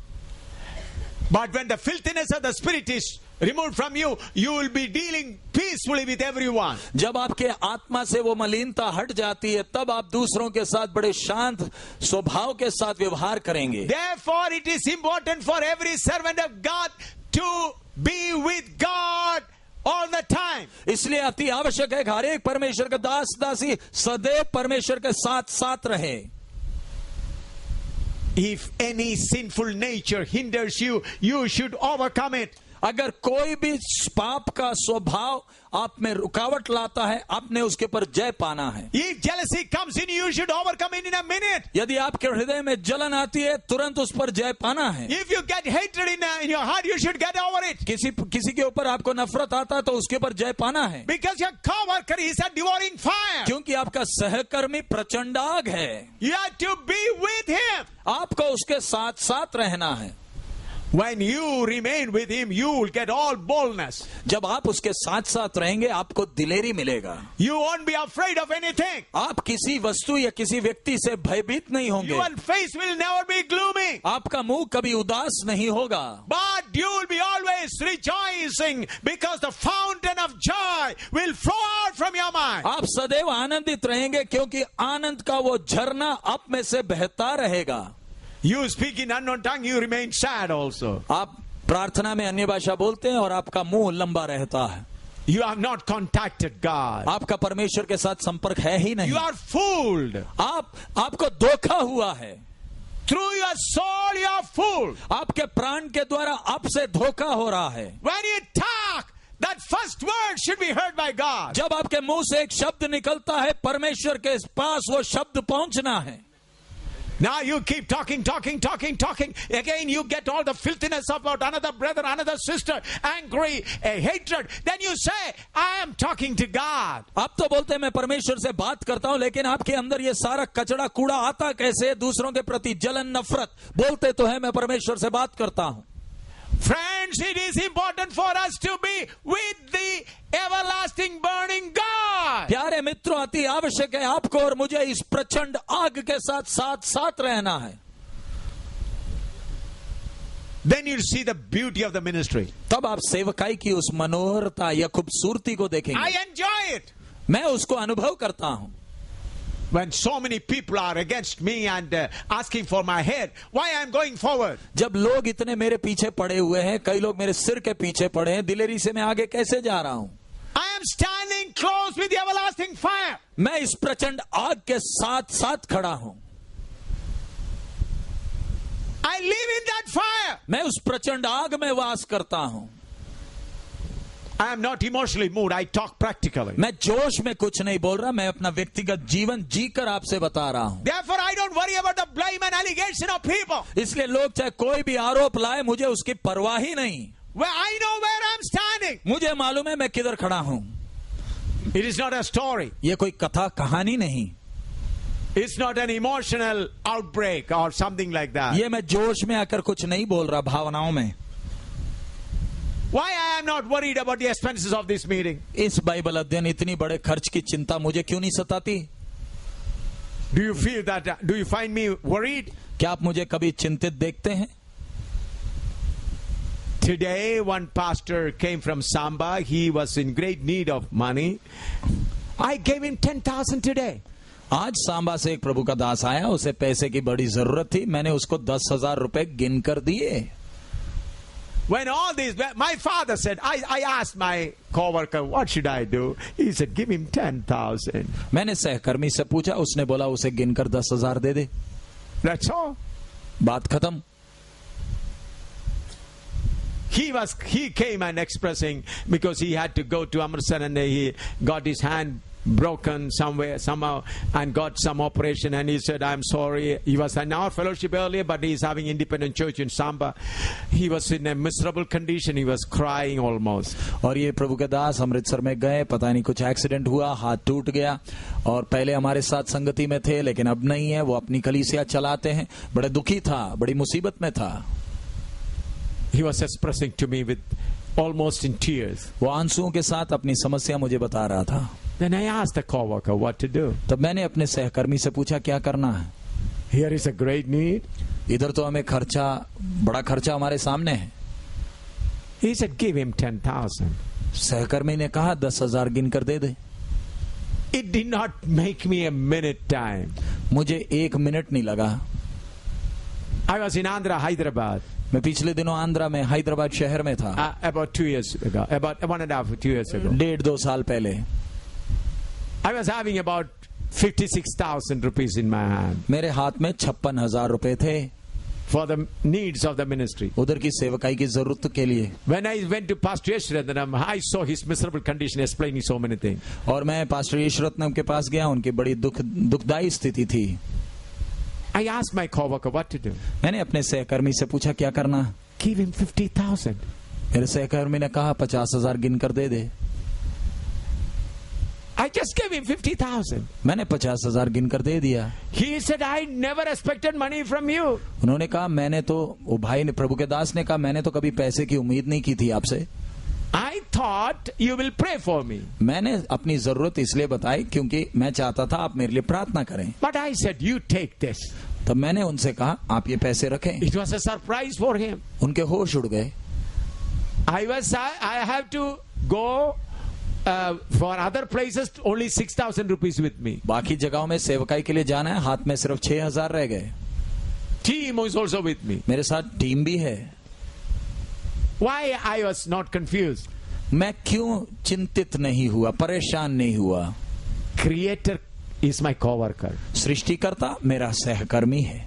Speaker 1: But when the filthiness of the spirit is removed from you, you will be dealing peacefully with everyone.
Speaker 2: जब आपके आत्मा से वो मलिनता हट जाती है, तब आप दूसरों के साथ बड़े शांत स्वभाव के साथ व्यवहार करेंगे.
Speaker 1: Therefore, it is important for every servant of God to be with God all the time.
Speaker 2: इसलिए अति आवश्यक है कि हर एक परमेश्वर का दास दासी सदैव परमेश्वर के साथ साथ रहे.
Speaker 1: If any sinful nature hinders you, you should overcome it.
Speaker 2: अगर कोई भी पाप का स्वभाव आप में रुकावट लाता है, आपने उसके पर जय पाना है.
Speaker 1: If jealousy comes in you, you should overcome it in a minute.
Speaker 2: यदि आपके हृदय में जलन आती है, तुरंत उस पर जय पाना है.
Speaker 1: If you get hatred in your heart, you should get over it.
Speaker 2: किसी के ऊपर आपको नफरत आता है, तो उसके ऊपर जय पाना है.
Speaker 1: Because your coworker is a devouring fire.
Speaker 2: क्योंकि आपका सहकर्मी प्रचंड आग है.
Speaker 1: You have to be with him.
Speaker 2: आपको उसके साथ साथ रहना है.
Speaker 1: When you remain with him, you will get all boldness.
Speaker 2: जब आप उसके साथ साथ रहेंगे, आपको दिलेरी मिलेगा.
Speaker 1: You won't be afraid of anything.
Speaker 2: आप किसी वस्तु या किसी व्यक्ति से भयभीत नहीं होंगे.
Speaker 1: Your face will never be gloomy.
Speaker 2: आपका मुंह कभी उदास नहीं होगा.
Speaker 1: But you will be always rejoicing because the fountain of joy will flow out from your mind.
Speaker 2: आप सदैव आनंदित रहेंगे, क्योंकि आनंद का वो झरना आप में से बहता रहेगा.
Speaker 1: You speak in unknown tongue, you remain sad also.
Speaker 2: आप प्रार्थना में अन्य भाषा बोलते हैं और आपका मुंह लंबा रहता है.
Speaker 1: You have not contacted God.
Speaker 2: आपका परमेश्वर के साथ संपर्क है ही नहीं.
Speaker 1: You are fooled.
Speaker 2: आपको धोखा हुआ है.
Speaker 1: Through your soul you are fooled.
Speaker 2: आपके प्राण के द्वारा आपसे धोखा हो रहा है.
Speaker 1: When you talk, that first word should be heard by God.
Speaker 2: जब आपके मुंह से एक शब्द निकलता है, परमेश्वर के पास वो शब्द पहुंचना है.
Speaker 1: Now you keep talking. Again you get all the filthiness about another brother, another sister, angry, hatred. Then you say, I am talking to God.
Speaker 2: आप तो बोलते हैं मैं परमेश्वर से बात करता हूं, लेकिन आपके अंदर ये सारा कचड़ा कूड़ा आता कैसे? दूसरों के प्रति जलन, नफरत. बोलते तो है मैं परमेश्वर से बात करता हूं.
Speaker 1: Friends, it is important for us to be with the everlasting burning God.
Speaker 2: प्यारे मित्रों, अति आवश्यक है आपको और मुझे इस प्रचंड आग के साथ साथ रहना है.
Speaker 1: Then you'll see the beauty of the ministry.
Speaker 2: तब आप सेवकाई की उस मनोहरता या खूबसूरती को देखेंगे.
Speaker 1: I enjoy it.
Speaker 2: मैं उसको अनुभव करता हूं.
Speaker 1: When so many people are against me and asking for my head, why I am going forward?
Speaker 2: जब लोग इतने मेरे पीछे पड़े हुए हैं, कई लोग मेरे सिर के पीछे पड़े हैं, दिलेरी से मैं आगे कैसे जा रहा हूं?
Speaker 1: I am standing close with the everlasting fire.
Speaker 2: मैं इस प्रचंड आग के साथ साथ खड़ा हूं.
Speaker 1: I live in that fire.
Speaker 2: मैं उस प्रचंड आग में वास करता हूं.
Speaker 1: I am not emotionally moved. I talk practically.
Speaker 2: मैं जोश में कुछ नहीं बोल रहा, मैं अपना व्यक्तिगत जीवन जीकर आपसे बता रहा हूं.
Speaker 1: Therefore, I don't worry about the blame and allegation of people.
Speaker 2: इसलिए लोग चाहे कोई भी आरोप लाए, मुझे उसकी परवाह ही नहीं.
Speaker 1: Well, I know where I'm standing.
Speaker 2: मुझे मालूम है मैं किधर खड़ा हूं.
Speaker 1: It is not a story.
Speaker 2: ये कोई कथा कहानी नहीं.
Speaker 1: It's not an emotional outbreak or something like that.
Speaker 2: ये मैं जोश में आकर कुछ नहीं बोल रहा, भावनाओं में.
Speaker 1: Why I am not worried about the expenses of this meeting?
Speaker 2: इस बाइबल अध्ययन इतनी बड़े खर्च की चिंता मुझे क्यों नहीं सताती?
Speaker 1: Do you feel that? Do you find me worried?
Speaker 2: क्या आप मुझे कभी चिंतित देखते हैं?
Speaker 1: Today, one pastor came from Samba. He was in great need of money. I gave him 10,000 today.
Speaker 2: आज सांबा से एक प्रभु का दास आया, उसे पैसे की बड़ी जरूरत थी. मैंने उसको 10,000 रुपए गिन कर दिए.
Speaker 1: When all these, my father said, I asked my coworker, what should I do? He said, give him 10,000.
Speaker 2: मैंने सहकर्मी से पूछा, उसने बोला उसे गिनकर 10,000 दे दे.
Speaker 1: That's all.
Speaker 2: बात खत्म.
Speaker 1: He came and expressing because he had to go to Amritsar and he got his hand broken somehow and got some operation, and he said, I'm sorry. He was in our fellowship earlier, but he's having independent church in Samba. He was in a miserable condition. He was crying almost.
Speaker 2: और ये प्रभु के दास अमृतसर में गए, पता नहीं कुछ accident हुआ, हाथ टूट गया, और पहले हमारे साथ संगति में थे लेकिन अब नहीं है. वो अपनी कलीसिया चलाते हैं. बड़े दुखी था, बड़ी मुसीबत में था.
Speaker 1: He was expressing to me with almost in tears.
Speaker 2: वो आंसुओं के साथ अपनी समस्या मुझे बता रहा था.
Speaker 1: Then I asked the coworker what to do.
Speaker 2: तब मैंने अपने सहकर्मी से पूछा क्या करना है.
Speaker 1: Here is a great need.
Speaker 2: इधर तो हमें बड़ा खर्चा हमारे सामने है.
Speaker 1: He said, give him 10,000.
Speaker 2: सहकर्मी ने कहा 10,000 गिन कर दे दे।
Speaker 1: It did not make me a minute time.
Speaker 2: मुझे 1 मिनट नहीं लगा।
Speaker 1: I was in Andhra, Hyderabad,
Speaker 2: मैं पिछले दिनों आंध्रा में हैदराबाद शहर में था,
Speaker 1: about 2 years ago, about 1.5 2 years ago.
Speaker 2: 1.5-2 साल पहले।
Speaker 1: I was having about 56,000 rupees in my hand
Speaker 2: मेरे हाथ में 56,000 रुपए थे
Speaker 1: for the needs of the ministry.
Speaker 2: उधर की सेवकाई की जरूरत के लिए।
Speaker 1: When I went to Pastor Yeshratnam, I saw his miserable condition, explaining so many things.
Speaker 2: और मैं पास्टर यशरत्नम के पास गया, उनकी बड़ी दुखदायी स्थिति थी।
Speaker 1: I asked my coworker what to do.
Speaker 2: मैंने अपने सहकर्मी से पूछा क्या करना।
Speaker 1: Give him 50,000.
Speaker 2: मेरे सहकर्मी ने कहा 50,000 गिन कर दे दे।
Speaker 1: I just gave him 50,000.
Speaker 2: मैंने 50,000 गिन कर दे दिया।
Speaker 1: He said, I never expected money from you.
Speaker 2: उन्होंने कहा मैंने तो, वो भाई ने, प्रभु के दास ने कहा मैंने तो कभी पैसे की उम्मीद नहीं की थी आपसे।
Speaker 1: I thought you will pray for me.
Speaker 2: मैंने अपनी जरूरत इसलिए बताई क्योंकि मैं चाहता था आप मेरे लिए प्रार्थना करें।
Speaker 1: But I said, you take this.
Speaker 2: तब मैंने उनसे कहा आप ये पैसे रखें।
Speaker 1: It was a surprise for him.
Speaker 2: उनके होश उड़ गए।
Speaker 1: I have to go for other places, only 6,000 rupees with me.
Speaker 2: बाकी जगहों में सेवकाई के लिए जाना है, हाथ में सिर्फ 6,000 रह गए।
Speaker 1: Team is also with me.
Speaker 2: मेरे साथ टीम भी है।
Speaker 1: Why I was not confused?
Speaker 2: मैं क्यों चिंतित नहीं हुआ, परेशान नहीं हुआ?
Speaker 1: Creator is my coworker.
Speaker 2: सृष्टिकर्ता मेरा सहकर्मी है।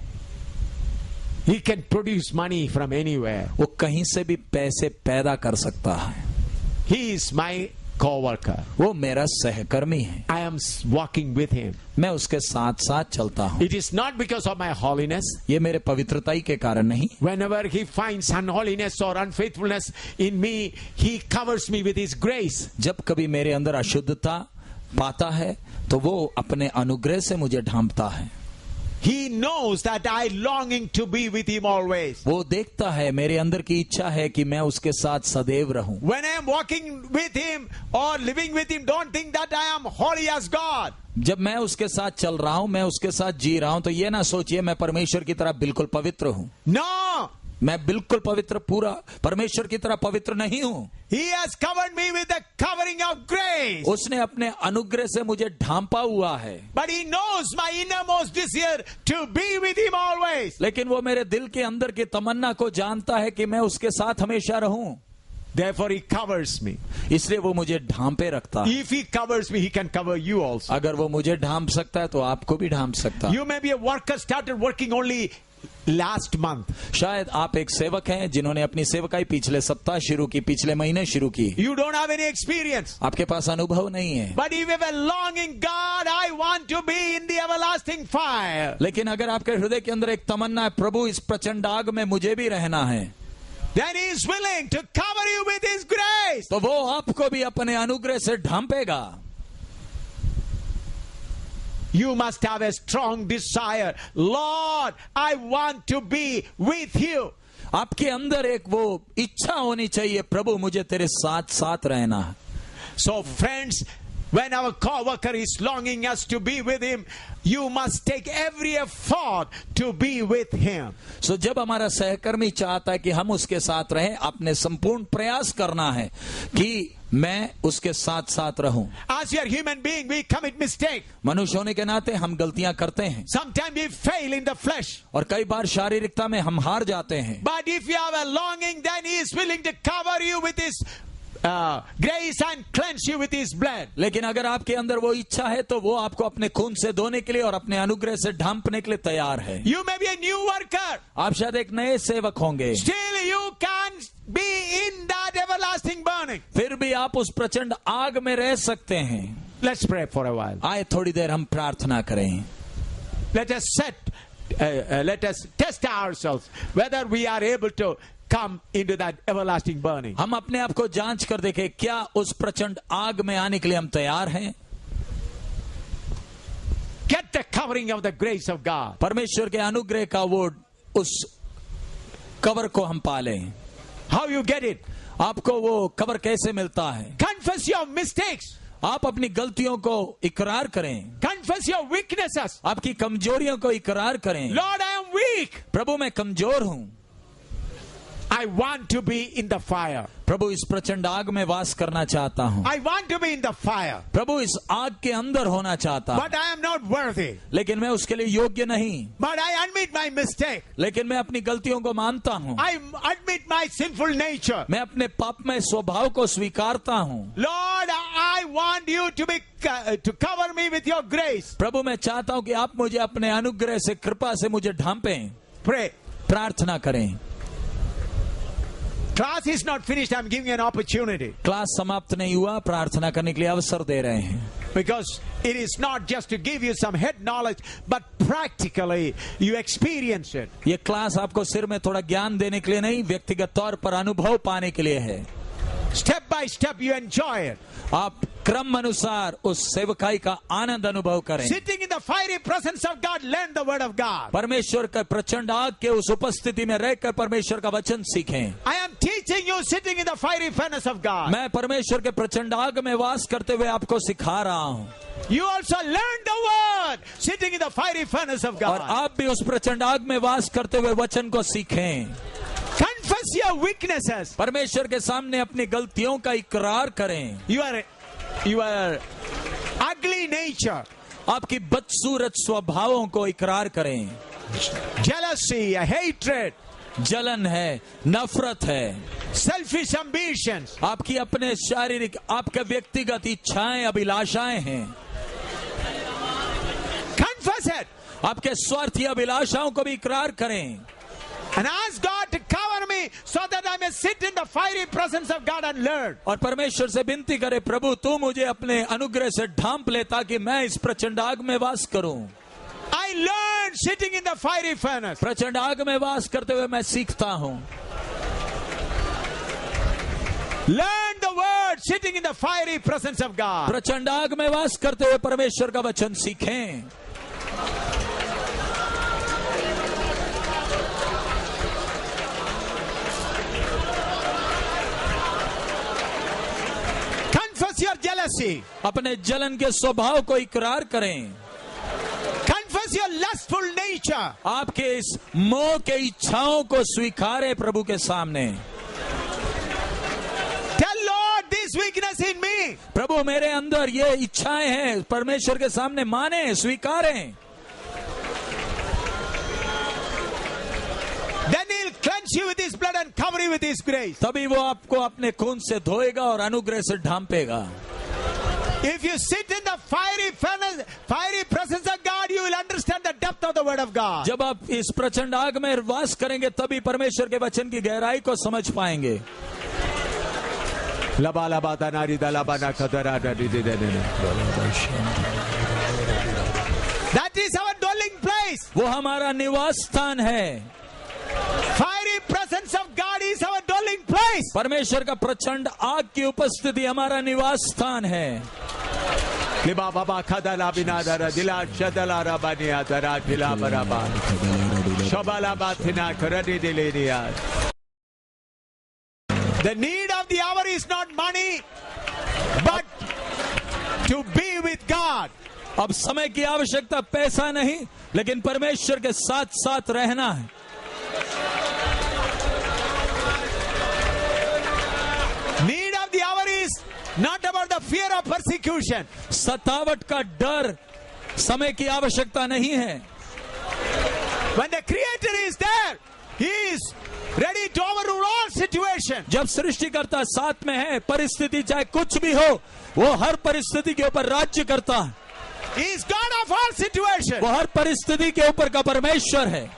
Speaker 1: He can produce money from anywhere.
Speaker 2: वो कहीं से भी पैसे पैदा कर सकता है।
Speaker 1: He is my coworker.
Speaker 2: वो मेरा सहकर्मी है।
Speaker 1: I am walking with him.
Speaker 2: मैं उसके साथ साथ चलता हूँ।
Speaker 1: It is not because of my holiness.
Speaker 2: ये मेरे पवित्रताई के कारण नहीं।
Speaker 1: Whenever he finds unholiness or unfaithfulness in me, he covers me with his grace.
Speaker 2: जब कभी मेरे अंदर अशुद्धता पाता है तो वो अपने अनुग्रह से मुझे ढांपता है।
Speaker 1: He knows that I longing to be with him always.
Speaker 2: वो देखता है, मेरे अंदर की इच्छा है कि मैं उसके साथ सदैव रहूं।
Speaker 1: When I am walking with him or living with him, don't think that I am holy as God.
Speaker 2: जब मैं उसके साथ चल रहा हूं, मैं उसके साथ जी रहा हूं, तो ये ना सोचिए मैं परमेश्वर की तरह बिल्कुल पवित्र हूं।
Speaker 1: No!
Speaker 2: मैं बिल्कुल पवित्र, पूरा परमेश्वर की तरह पवित्र नहीं हूं।
Speaker 1: He has covered me with the covering of grace.
Speaker 2: उसने अपने अनुग्रह से मुझे ढांपा हुआ है।
Speaker 1: But he knows my innermost desire to be with him always.
Speaker 2: लेकिन वो मेरे दिल के अंदर की तमन्ना को जानता है कि मैं उसके साथ हमेशा रहूं।
Speaker 1: Therefore he covers me.
Speaker 2: इसलिए वो मुझे ढांपे रखता है।
Speaker 1: If he covers me, he can cover you also.
Speaker 2: अगर वो मुझे ढांप सकता है तो आपको भी ढांप सकता है।
Speaker 1: You may be a worker, started working only last month.
Speaker 2: शायद आप एक सेवक हैं जिन्होंने अपनी सेवकाई पिछले सप्ताह शुरू की, पिछले महीने शुरू की।
Speaker 1: You don't have any experience.
Speaker 2: आपके पास अनुभव नहीं है।
Speaker 1: But if you have a longing, God, I want to be in the everlasting fire.
Speaker 2: लेकिन अगर आपके हृदय के अंदर एक तमन्ना है, प्रभु इस प्रचंड आग में मुझे भी रहना है,
Speaker 1: Then he is willing to cover you with his grace.
Speaker 2: तो वो आपको भी अपने अनुग्रह से ढांपेगा।
Speaker 1: You must have a strong desire. Lord, I want to be with you.
Speaker 2: आपके अंदर एक वो इच्छा होनी चाहिए, प्रभु मुझे तेरे साथ साथ रहना है।
Speaker 1: So friends, when our co-worker is longing us to be with him, you must take every effort to be with him.
Speaker 2: So जब हमारा सहकर्मी चाहता है कि हम उसके साथ रहें, आपने संपूर्ण प्रयास करना है कि मैं उसके साथ साथ रहूं।
Speaker 1: As we are human being, we commit mistake.
Speaker 2: मनुष्य होने के नाते हम गलतियां करते हैं।
Speaker 1: Sometimes we fail in the flesh.
Speaker 2: और कई बार शारीरिकता में हम हार जाते हैं।
Speaker 1: But if you have a longing, then he is willing to cover you with his grace and cleanse you with his blood.
Speaker 2: लेकिन अगर आपके अंदर वो इच्छा है तो वो आपको अपने खून से धोने के लिए और अपने अनुग्रह से ढांपने के लिए तैयार है।
Speaker 1: You may be a new worker.
Speaker 2: आप शायद एक नए सेवक होंगे,
Speaker 1: Still you can be in that everlasting burning.
Speaker 2: फिर भी आप उस प्रचंड आग में रह सकते हैं।
Speaker 1: Let's pray for a while.
Speaker 2: आए थोड़ी देर हम प्रार्थना करें।
Speaker 1: Let us test ourselves whether we are able to come into that everlasting burning.
Speaker 2: हम अपने आप को जांच कर देखें, क्या उस प्रचंड आग में आने के लिए हम तैयार हैं?
Speaker 1: Get the covering of the grace of God.
Speaker 2: परमेश्वर के अनुग्रह का वो उस कवर को हम पालें।
Speaker 1: How you get it?
Speaker 2: आपको वो कवर कैसे मिलता है?
Speaker 1: Confess your mistakes.
Speaker 2: आप अपनी गलतियों को इकरार करें।
Speaker 1: Confess your weaknesses.
Speaker 2: आपकी कमजोरियों को इकरार करें।
Speaker 1: Lord, I am weak.
Speaker 2: प्रभु मैं कमजोर हूं।
Speaker 1: I want to be in the fire.
Speaker 2: प्रभु इस प्रचंड आग में वास करना चाहता हूँ।
Speaker 1: I want to be in the fire.
Speaker 2: प्रभु इस आग के अंदर होना चाहता हूँ,
Speaker 1: But I am not worthy.
Speaker 2: लेकिन मैं उसके लिए योग्य नहीं।
Speaker 1: But I admit my mistake.
Speaker 2: लेकिन मैं अपनी गलतियों को मानता हूँ,
Speaker 1: I admit my sinful nature.
Speaker 2: मैं अपने पापमय स्वभाव को स्वीकारता हूँ।
Speaker 1: Lord, I want you to cover me with your grace.
Speaker 2: प्रभु मैं चाहता हूँ कि आप मुझे अपने अनुग्रह से, कृपा से मुझे ढांपें।
Speaker 1: Pray.
Speaker 2: प्रार्थना करें।
Speaker 1: Class is not finished. I'm giving you an opportunity.
Speaker 2: Class समाप्त नहीं हुआ, प्रार्थना करने के लिए अवसर दे रहे हैं।
Speaker 1: Because it is not just to give you some head knowledge, but practically you experience it.
Speaker 2: ये क्लास आपको सिर में थोड़ा ज्ञान देने के लिए नहीं, व्यक्तिगत तौर पर अनुभव पाने के लिए है।
Speaker 1: Step by step you enjoy it.
Speaker 2: आप क्रम अनुसार उस सेवकाई का आनंद अनुभव करें।
Speaker 1: Sitting in the fiery presence of God, learn the word of God.
Speaker 2: परमेश्वर का प्रचंड आग के उस उपस्थिति में रहकर परमेश्वर का वचन सीखें।
Speaker 1: I am teaching you sitting in the fiery furnace of God.
Speaker 2: मैं परमेश्वर के प्रचंड आग में वास करते हुए आपको सिखा रहा हूँ।
Speaker 1: You also learn the word sitting in the fiery furnace of
Speaker 2: और
Speaker 1: God.
Speaker 2: आप भी उस प्रचंड आग में वास करते हुए वचन को सीखें।
Speaker 1: Confess your weaknesses.
Speaker 2: परमेश्वर के सामने अपनी गलतियों का इकरार करें।
Speaker 1: Your ugly nature,
Speaker 2: आपकी बदसूरत स्वभावों को इकरार करें।
Speaker 1: jealousy, hatred,
Speaker 2: जलन है, नफरत है,
Speaker 1: selfish ambitions,
Speaker 2: आपकी अपने शारीरिक, आपके व्यक्तिगत इच्छाएं, अभिलाषाएं हैं।
Speaker 1: confess it
Speaker 2: आपके स्वार्थी अभिलाषाओं को भी इकरार करें
Speaker 1: and ask God to cover me so that I may sit in the fiery presence of God and learn.
Speaker 2: और परमेश्वर से विनती करें, प्रभु तू मुझे अपने अनुग्रह से ढांप ले ताकि मैं इस प्रचंड आग में वास करूं।
Speaker 1: I learned sitting in the fiery furnace.
Speaker 2: प्रचंड आग में वास करते हुए मैं सीखता हूं।
Speaker 1: Learn the word sitting in the fiery presence of God.
Speaker 2: प्रचंड आग में वास करते हुए परमेश्वर का वचन सीखें।
Speaker 1: Confess your jealousy.
Speaker 2: अपने जलन के स्वभाव को इकरार करें।
Speaker 1: Confess your lustful nature.
Speaker 2: आपके इस मोह के इच्छाओं को स्वीकारें प्रभु के सामने।
Speaker 1: Tell Lord this weakness in me.
Speaker 2: प्रभु मेरे अंदर ये इच्छाएं हैं, परमेश्वर के सामने माने, स्वीकारें।
Speaker 1: Then He'll cleanse you with His blood and cover you with His grace.
Speaker 2: तभी वो आपको अपने खून से धोएगा और अनुग्रह से ढांपेगा।
Speaker 1: If you sit in the fiery furnace, fiery presence of God, you will understand the depth of the word of God.
Speaker 2: जब आप इस प्रचंड आग में वास करेंगे तभी परमेश्वर के वचन की गहराई को समझ पाएंगे।
Speaker 1: That is our dwelling place.
Speaker 2: वो हमारा निवास स्थान है।
Speaker 1: Fiery presence of God is our dwelling place.
Speaker 2: परमेश्वर का प्रचंड आग की उपस्थिति हमारा निवास स्थान है।
Speaker 1: The need of the hour is not money, but to be with God.
Speaker 2: अब समय की आवश्यकता पैसा नहीं, लेकिन परमेश्वर के साथ साथ रहना है।
Speaker 1: Need of the hour is not about the fear of persecution.
Speaker 2: सतावट का डर समय की आवश्यकता नहीं है।
Speaker 1: When the Creator is there, He is ready to overrule all situations.
Speaker 2: जब सृष्टिकर्ता साथ में है, परिस्थिति चाहे कुछ भी हो, वो हर परिस्थिति के ऊपर राज्य करता है।
Speaker 1: He is God of all situations.
Speaker 2: वो हर परिस्थिति के ऊपर का परमेश्वर है।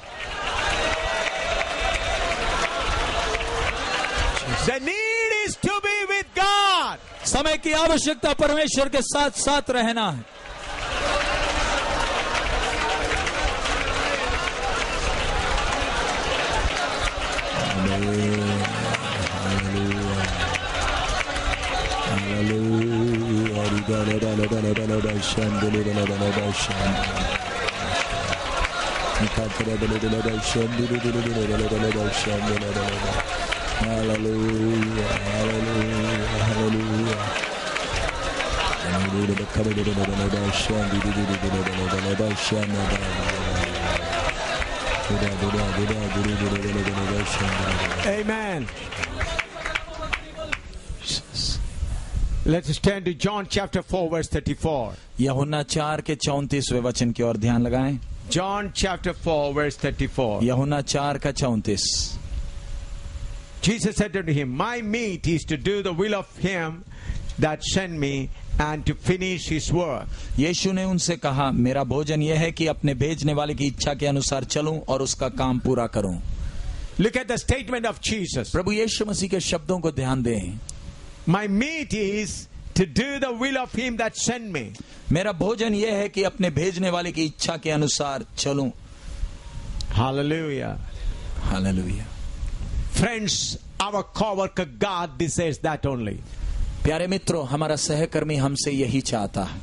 Speaker 1: The need is to be with God.
Speaker 2: समय की आवश्यकता परमेश्वर के साथ साथ रहना है।
Speaker 3: Hallelujah, hallelujah, hallelujah.
Speaker 1: Amen. Let's turn to John chapter 4 verse 34.
Speaker 2: यूहन्ना 4 के 34वें वचन की ओर ध्यान लगाएं.
Speaker 1: John chapter 4 verse 34.
Speaker 2: यूहन्ना 4 का 34.
Speaker 1: Jesus said unto him, My meat is to do the will of him that sent me and to finish his work.
Speaker 2: यीशु ने उनसे कहा, मेरा भोजन यह है कि अपने भेजने वाले की इच्छा के अनुसार चलूं और उसका काम पूरा करूं.
Speaker 1: Look at the statement of Jesus.
Speaker 2: प्रभु यीशु मसीह के शब्दों को ध्यान दें.
Speaker 1: My meat is to do the will of him that sent me.
Speaker 2: मेरा भोजन यह है कि अपने भेजने वाले की इच्छा के अनुसार चलूं.
Speaker 1: Hallelujah.
Speaker 2: Hallelujah.
Speaker 1: Friends, our co-worker God desires that only.
Speaker 2: प्यारे मित्रों, हमारा सहकर्मी हमसे यही चाहता है.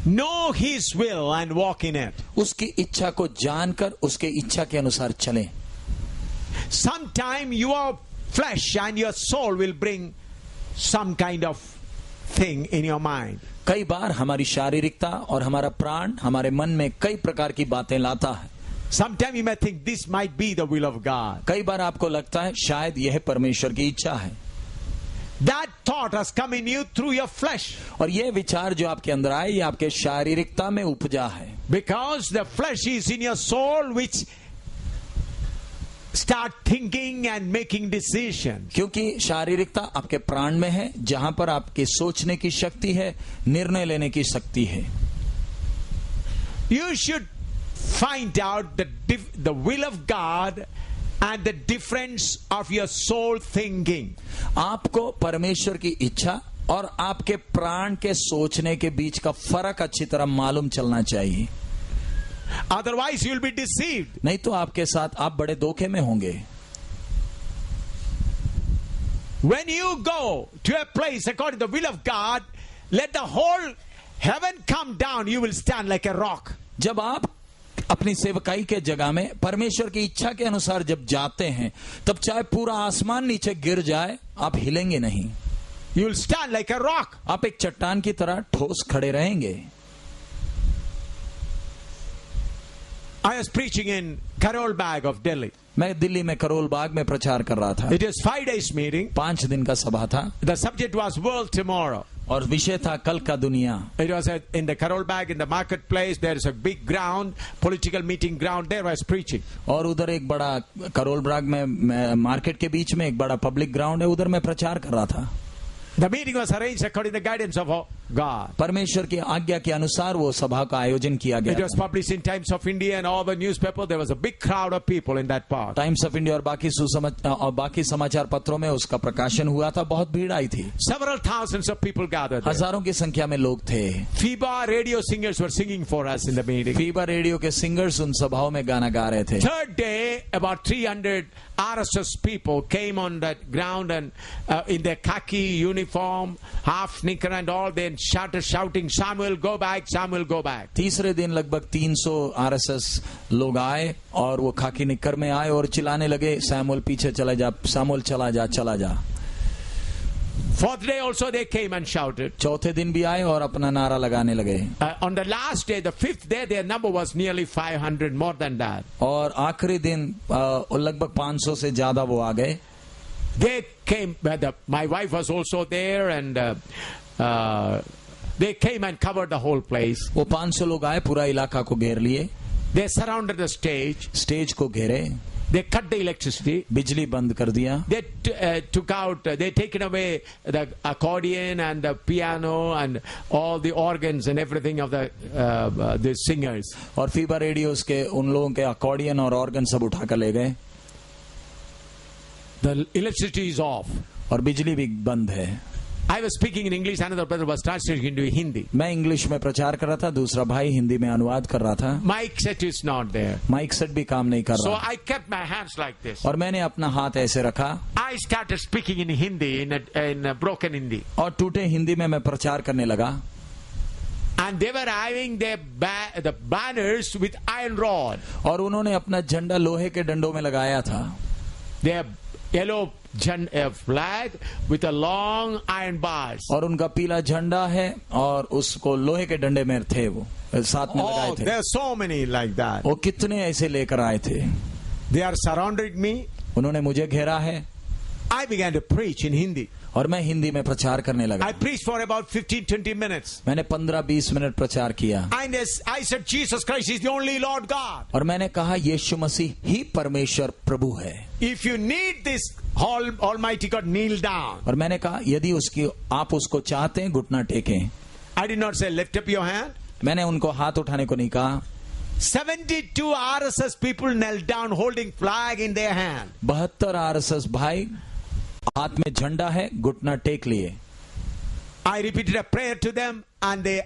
Speaker 1: Know his will and walk in it.
Speaker 2: उसकी इच्छा को जानकर उसके इच्छा के अनुसार चलें.
Speaker 1: Sometime your flesh and your soul will bring some kind of thing in your mind.
Speaker 2: कई बार हमारी शारीरिकता और हमारा प्राण हमारे मन में कई प्रकार की बातें लाता है.
Speaker 1: Sometime you may think this might be the will of God.
Speaker 2: कई बार आपको लगता है शायद यह परमेश्वर की इच्छा है.
Speaker 1: That thought has come in you through your flesh.
Speaker 2: और यह विचार जो आपके अंदर आए ये आपके शारीरिकता में उपजा है.
Speaker 1: Because the flesh is in your soul which start thinking and making decisions.
Speaker 2: क्योंकि शारीरिकता आपके प्राण में है जहां पर आपके सोचने की शक्ति है, निर्णय लेने की शक्ति है.
Speaker 1: You should find out the will of God and the difference of your soul thinking.
Speaker 2: आपको परमेश्वर की इच्छा और आपके प्राण के सोचने के बीच का फर्क अच्छी तरह मालूम चलना चाहिए.
Speaker 1: Otherwise you will be deceived.
Speaker 2: नहीं तो आपके साथ आप बड़े धोखे में होंगे.
Speaker 1: When you go to a place according to the will of God, let the whole heaven come down, you will stand like a rock.
Speaker 2: जब आप अपनी सेवकाई के जगह में परमेश्वर की इच्छा के अनुसार जब जाते हैं तब चाहे पूरा आसमान नीचे गिर जाए आप हिलेंगे नहीं.
Speaker 1: You will stand like a rock.
Speaker 2: आप एक चट्टान की तरह ठोस खड़े रहेंगे.
Speaker 1: I was preaching in Karol Bagh of Delhi.
Speaker 2: मैं दिल्ली में करोल बाग में प्रचार कर रहा था.
Speaker 1: It was 5 days meeting.
Speaker 2: 5 दिन का सभा था.
Speaker 1: The subject was World Tomorrow.
Speaker 2: और विषय था कल का दुनिया.
Speaker 1: It was in the Karol Bagh in the marketplace. There is a big ground, political meeting ground. There I was preaching.
Speaker 2: और उधर एक बड़ा करोल बाग में मार्केट के बीच में एक बड़ा पब्लिक ग्राउंड है, उधर मैं प्रचार कर रहा था.
Speaker 1: The meeting was arranged according to the guidance of God.
Speaker 2: परमेश्वर की आज्ञा के अनुसार वो सभा का आयोजन किया गया.
Speaker 1: It was published in Times of India and all the newspaper. There was a big crowd of people in that part.
Speaker 2: Times of India और बाकी समाचार पत्रों में उसका प्रकाशन हुआ था. बहुत भीड़ आई थी.
Speaker 1: Several thousands of people gathered there.
Speaker 2: हजारों की संख्या में लोग थे.
Speaker 1: FIBA radio singers were singing for us in the meeting.
Speaker 2: FIBA radio के सिंगर्स उन सभाओं में गाना गा रहे थे.
Speaker 1: Third day, about 300 RSS people came on that ground and in their khaki uniform, half knicker and all, they started shouting, Samuel, go back, Samuel, go back.
Speaker 2: तीसरे दिन लगभग 300 आरएसएस लोग आए और वो खाकी निक्कर में आए और चिल्लाने लगे, सैमुअल पीछे चला जा, सैमुअल चला जा, चला जा.
Speaker 1: Fourth day also they came and shouted.
Speaker 2: चौथे दिन भी आए और अपना नारा लगाने लगे.
Speaker 1: On the last day, the fifth day, their number was nearly 500, more than that.
Speaker 2: और आखिरी दिन लगभग 500 से ज्यादा वो आ गए.
Speaker 1: They came, my wife was also there, and they came and covered the whole place.
Speaker 2: वो 500 लोग आए, पूरा इलाका को घेर लिए.
Speaker 1: They surrounded the stage.
Speaker 2: Stage को घेरे.
Speaker 1: They cut the electricity.
Speaker 2: बिजली बंद कर दिया.
Speaker 1: They took out, they taken away the accordion and the piano and all the organs and everything of the singers.
Speaker 2: और फीबा रेडियोस के उन लोगों के अकॉर्डियन और ऑर्गन सब उठा कर ले गए.
Speaker 1: The electricity is off.
Speaker 2: और बिजली भी बंद है.
Speaker 1: I was speaking in English, another brother was translating into Hindi.
Speaker 2: मैं इंग्लिश में प्रचार कर रहा था, दूसरा भाई हिंदी में अनुवाद कर रहा था.
Speaker 1: Mic set is not there.
Speaker 2: Mic set भी काम नहीं कर
Speaker 1: So
Speaker 2: रहा.
Speaker 1: I kept my hands like this.
Speaker 2: और मैंने अपना हाथ ऐसे रखा
Speaker 1: I started speaking in Hindi, in a broken Hindi.
Speaker 2: और टूटे हिंदी में मैं प्रचार करने लगा.
Speaker 1: And they were having the banners with iron rod.
Speaker 2: और उन्होंने अपना झंडा लोहे के डंडों में लगाया था.
Speaker 1: Their yellow flag with a long iron bars.
Speaker 2: और उनका पीला झंडा है और उसको लोहे के डंडे में थे, वो साथ में लगाए
Speaker 1: Oh,
Speaker 2: थे।
Speaker 1: there are so many like that.
Speaker 2: वो कितने ऐसे लेकर आए थे।
Speaker 1: They are surrounding me.
Speaker 2: उन्होंने मुझे घेरा है
Speaker 1: I began to preach in Hindi.
Speaker 2: और मैं हिंदी में प्रचार करने लगा।
Speaker 1: I preached for about 15-20 minutes.
Speaker 2: मैंने 15-20 मिनट प्रचार किया
Speaker 1: And I said, Jesus Christ is the only Lord God.
Speaker 2: और मैंने कहा यीशु मसीह ही परमेश्वर प्रभु है।
Speaker 1: If you need this Almighty God, kneel down.
Speaker 2: और मैंने कहा यदि आप उसको चाहते हैं घुटना टेकें।
Speaker 1: I did not say lift up your hand.
Speaker 2: मैंने उनको हाथ उठाने को नहीं कहा।
Speaker 1: 72 RSS people knelt down holding flag in their hand.
Speaker 2: 72 RSS भाई हाथ में झंडा है, घुटना टेक लिए।
Speaker 1: I repeated a prayer to them and they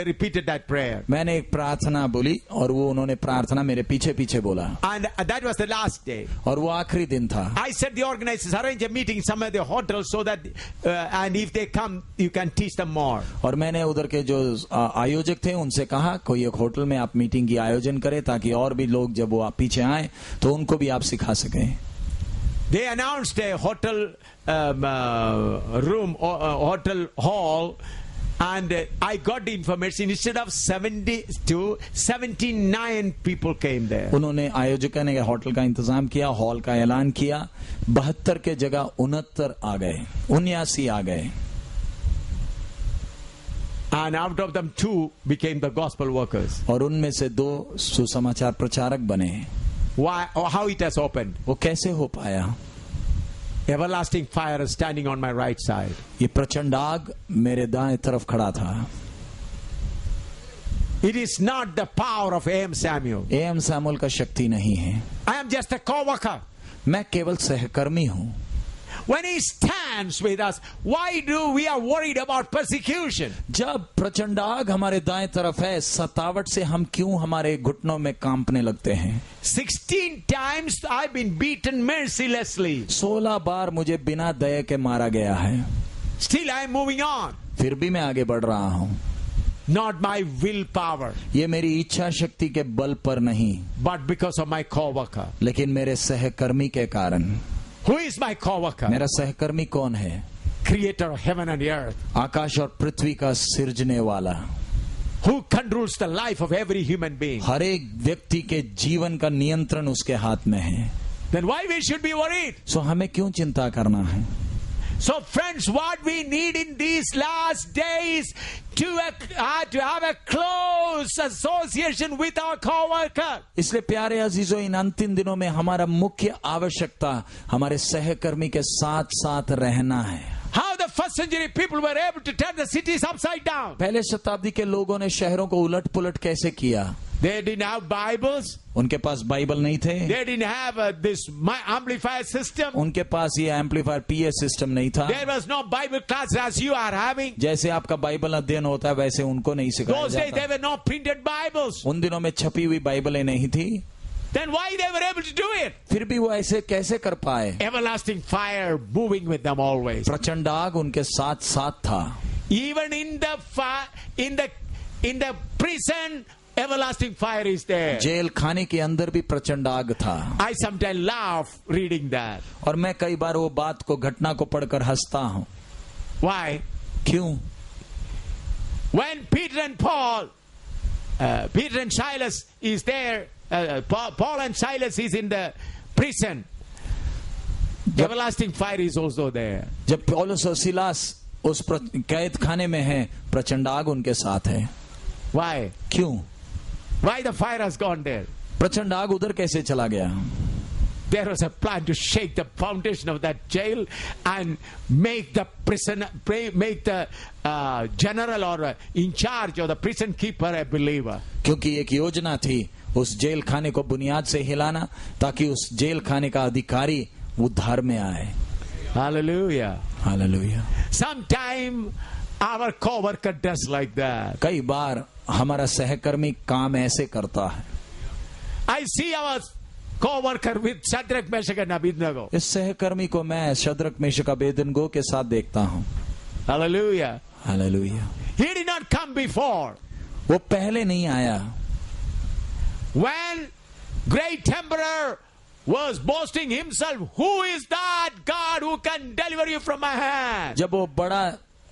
Speaker 1: repeated that prayer.
Speaker 2: मैंने एक प्रार्थना बोली और वो उन्होंने प्रार्थना मेरे पीछे पीछे बोला।
Speaker 1: And that was the last day.
Speaker 2: और वो आखिरी दिन था।
Speaker 1: I said the organizers arrange a meeting somewhere at the hotel so that and if they come you can teach them more.
Speaker 2: और मैंने उधर के जो आयोजक थे उनसे कहा कोई एक होटल में आप मीटिंग की आयोजन करें ताकि और भी लोग जब वो पीछे आए तो उनको भी आप सिखा सकें।
Speaker 1: They announced a hotel room, hotel hall, and I got the information. Instead of 72, 79 people came there.
Speaker 2: उन्होंने आयोजकों ने होटल का इंतजाम किया, हॉल का ऐलान किया, 72 के जगह 69 आ गए, 79 आ गए।
Speaker 1: And out of them 2 became the gospel workers.
Speaker 2: और उनमें से 2 सुसमाचार प्रचारक बने।
Speaker 1: Why? Or how it has opened?
Speaker 2: वो कैसे हो पाया?
Speaker 1: Everlasting fire is standing on my right side.
Speaker 2: ये प्रचंड आग मेरे दाएं तरफ खड़ा था।
Speaker 1: It is not the power of A.M. Samuel.
Speaker 2: A.M. Samuel का शक्ति नहीं है।
Speaker 1: I am just a co-worker.
Speaker 2: मैं केवल सहकर्मी हूँ।
Speaker 1: When he stands with us, why do we are worried about persecution?
Speaker 2: जब प्रचंड आग हमारे दाएं तरफ है, सतावट से हम क्यों हमारे घुटनों में कांपने लगते हैं?
Speaker 1: 16 times I've been beaten mercilessly.
Speaker 2: 16 बार मुझे बिना दया के मारा गया है।
Speaker 1: Still I am moving on.
Speaker 2: फिर भी मैं आगे बढ़ रहा हूँ।
Speaker 1: Not my willpower,
Speaker 2: ये मेरी इच्छा शक्ति के बल पर नहीं,
Speaker 1: but because of my co-worker.
Speaker 2: लेकिन मेरे सहकर्मी के कारण।
Speaker 1: Who is my co-worker?
Speaker 2: मेरा सहकर्मी कौन है?
Speaker 1: Creator of heaven and earth.
Speaker 2: आकाश और पृथ्वी का सिरजने वाला।
Speaker 1: Who controls the life of every human being.
Speaker 2: हर एक व्यक्ति के जीवन का नियंत्रण उसके हाथ में है।
Speaker 1: Then why we should be worried?
Speaker 2: सो हमें क्यों चिंता करना है?
Speaker 1: So friends, what we need in these last days to have a close association with our co-worker.
Speaker 2: इसलिए प्यारे अजीजों, इन अंतिम दिनों में हमारा मुख्य आवश्यकता हमारे सहकर्मी के साथ साथ रहना है।
Speaker 1: How the first century people were able to turn the cities upside down.
Speaker 2: पहले शताब्दी के लोगों ने शहरों को उलट पुलट कैसे किया?
Speaker 1: They didn't have Bibles.
Speaker 2: उनके पास बाइबल नहीं थे।
Speaker 1: They didn't have this amplifier system.
Speaker 2: उनके पास ये एम्पलीफायर PA सिस्टम नहीं था।
Speaker 1: There was no Bible class as you are having.
Speaker 2: जैसे आपका बाइबल अध्ययन होता है वैसे उनको नहीं सिखाया
Speaker 1: Those days
Speaker 2: जाता।
Speaker 1: there were no printed Bibles.
Speaker 2: उन दिनों में छपी हुई बाइबलें नहीं थी।
Speaker 1: Then why they were able to do it?
Speaker 2: फिर भी वो ऐसे कैसे कर पाए?
Speaker 1: Everlasting fire moving with them always.
Speaker 2: प्रचंड आग उनके साथ साथ था।
Speaker 1: Even in the prison, everlasting fire is there.
Speaker 2: Jail खाने के अंदर भी प्रचंड आग था।
Speaker 1: I sometimes laugh reading that.
Speaker 2: और मैं कई बार वो बात को, घटना को पढ़कर हंसता हूँ।
Speaker 1: Why?
Speaker 2: क्यों?
Speaker 1: When Peter and Silas is there, Paul and Silas is in the prison. Everlasting fire is also there.
Speaker 2: जब पौलुस और सिलास उस कैद खाने में हैं, प्रचंड आग उनके साथ है।
Speaker 1: Why?
Speaker 2: क्यों?
Speaker 1: Why the fire has gone there?
Speaker 2: प्रचंड आग उधर कैसे चला गया?
Speaker 1: There was a plan to shake the foundation of that jail and make the general or in charge or the prison keeper a believer.
Speaker 2: क्योंकि एक योजना थी उस जेल खाने को बुनियाद से हिलाना ताकि उस जेल खाने का अधिकारी उद्धार में आए।
Speaker 1: Hallelujah.
Speaker 2: Hallelujah.
Speaker 1: Sometime our co-worker does like that.
Speaker 2: कई बार हमारा सहकर्मी काम ऐसे करता है।
Speaker 1: I see our co-worker with Shadrach, Meshach and Abednego.
Speaker 2: इस सहकर्मी को मैं शद्रक मेशक अबेदनगो के साथ देखता हूँ।
Speaker 1: Hallelujah.
Speaker 2: Hallelujah.
Speaker 1: He did not come before.
Speaker 2: वो पहले नहीं आया।
Speaker 1: When great emperor was boasting himself, who is that God who can deliver you from my hand?
Speaker 2: जब वो बड़ा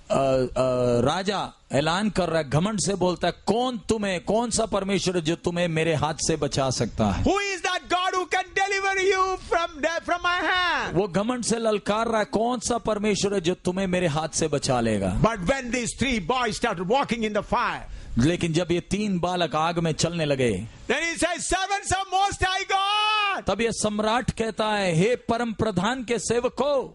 Speaker 2: राजा ऐलान कर रहा है, घमंड से बोलता है, कौन सा परमेश्वर है जो तुम्हें मेरे हाथ से बचा सकता है?
Speaker 1: Who is that God who can deliver you from my hand?
Speaker 2: वो घमंड से ललकार रहा है, कौन सा परमेश्वर है जो तुम्हें मेरे हाथ से बचा लेगा?
Speaker 1: But when these three boys started walking in the fire,
Speaker 2: लेकिन जब ये तीन बालक आग में चलने लगे,
Speaker 1: then he says, servants of Most High God.
Speaker 2: तब ये सम्राट कहता है, हे परम प्रधान के सेवकों,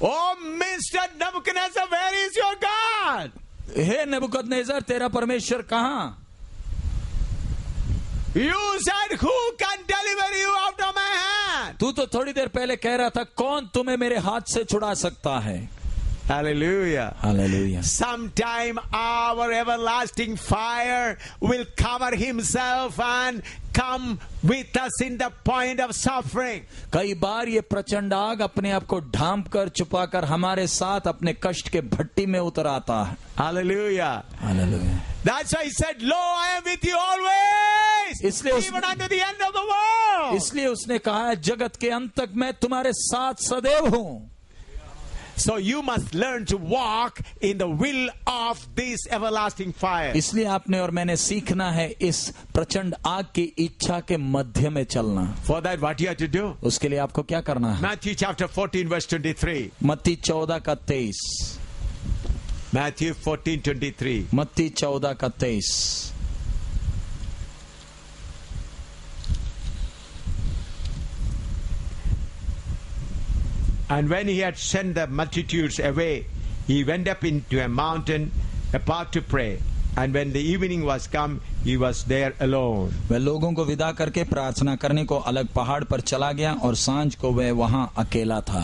Speaker 1: Oh, Mr. Nebuchadnezzar, where is your God?
Speaker 2: Hey Nebuchadnezzar, तेरा परमेश्वर कहाँ?
Speaker 1: You said, who can deliver you out of my hand?
Speaker 2: तू तो थोड़ी देर पहले कह रहा था, कौन तुम्हें मेरे हाथ से छुड़ा सकता है?
Speaker 1: Hallelujah.
Speaker 2: Hallelujah.
Speaker 1: Sometime our everlasting fire will cover himself and come with us in the point of suffering.
Speaker 2: कई बार ये प्रचंड आग अपने आप को ढांप कर छुपा कर हमारे साथ अपने कष्ट के भट्टी में उतर आता है।
Speaker 1: Hallelujah.
Speaker 2: Hallelujah.
Speaker 1: That's why he said, Lo, I am with you always,
Speaker 2: इसलिए
Speaker 1: even unto the end of the world.
Speaker 2: इसलिए उसने कहा है, जगत के अंत तक मैं तुम्हारे साथ सदैव हूं।
Speaker 1: So you must learn to walk in the will of this everlasting fire.
Speaker 2: इसलिए आपने और मैंने सीखना है इस प्रचंड आग की इच्छा के मध्य में चलना।
Speaker 1: For that, what you have to do?
Speaker 2: उसके लिए आपको क्या करना है?
Speaker 1: Matthew chapter 14 verse 23.
Speaker 2: मत्ती 14 का 23।
Speaker 1: Matthew 14:23.
Speaker 2: मत्ती 14 का 23।
Speaker 1: And when he had sent the multitudes away, he went up into a mountain apart to pray. And when the evening was come, he was there alone.
Speaker 2: वह लोगों को विदा करके प्रार्थना करने को अलग पहाड़ पर चला गया और सांझ को वह वहां अकेला था।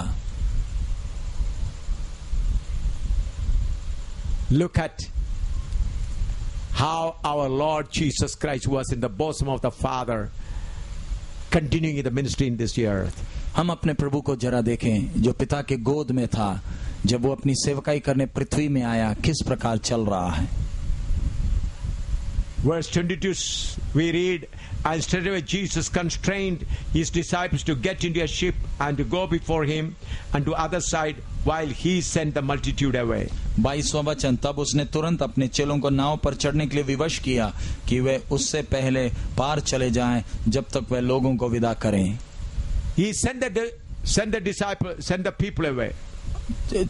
Speaker 1: Look at how our Lord Jesus Christ was in the bosom of the Father, continuing in the ministry in this earth.
Speaker 2: हम अपने प्रभु को जरा देखें, जो पिता के गोद में था, जब वो अपनी सेवकाई करने पृथ्वी में आया, किस प्रकार चल रहा है।
Speaker 1: Verse 22 we read, and straightway Jesus constrained his disciples to get into a ship and to go before him and to other side while he sent the multitude away.
Speaker 2: 22वां वचन, तब उसने तुरंत अपने चेलों को नाव पर चढ़ने के लिए विवश किया कि वे उससे पहले पार चले जाएं जब तक वह लोगों को विदा करें।
Speaker 1: He sent the people away.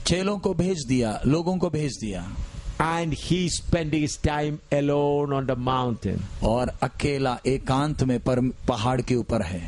Speaker 2: चेलों को भेज दिया, लोगों को भेज दिया।
Speaker 1: And he spent his time alone on the mountain.
Speaker 2: और अकेला एकांत में पर पहाड़ के ऊपर है।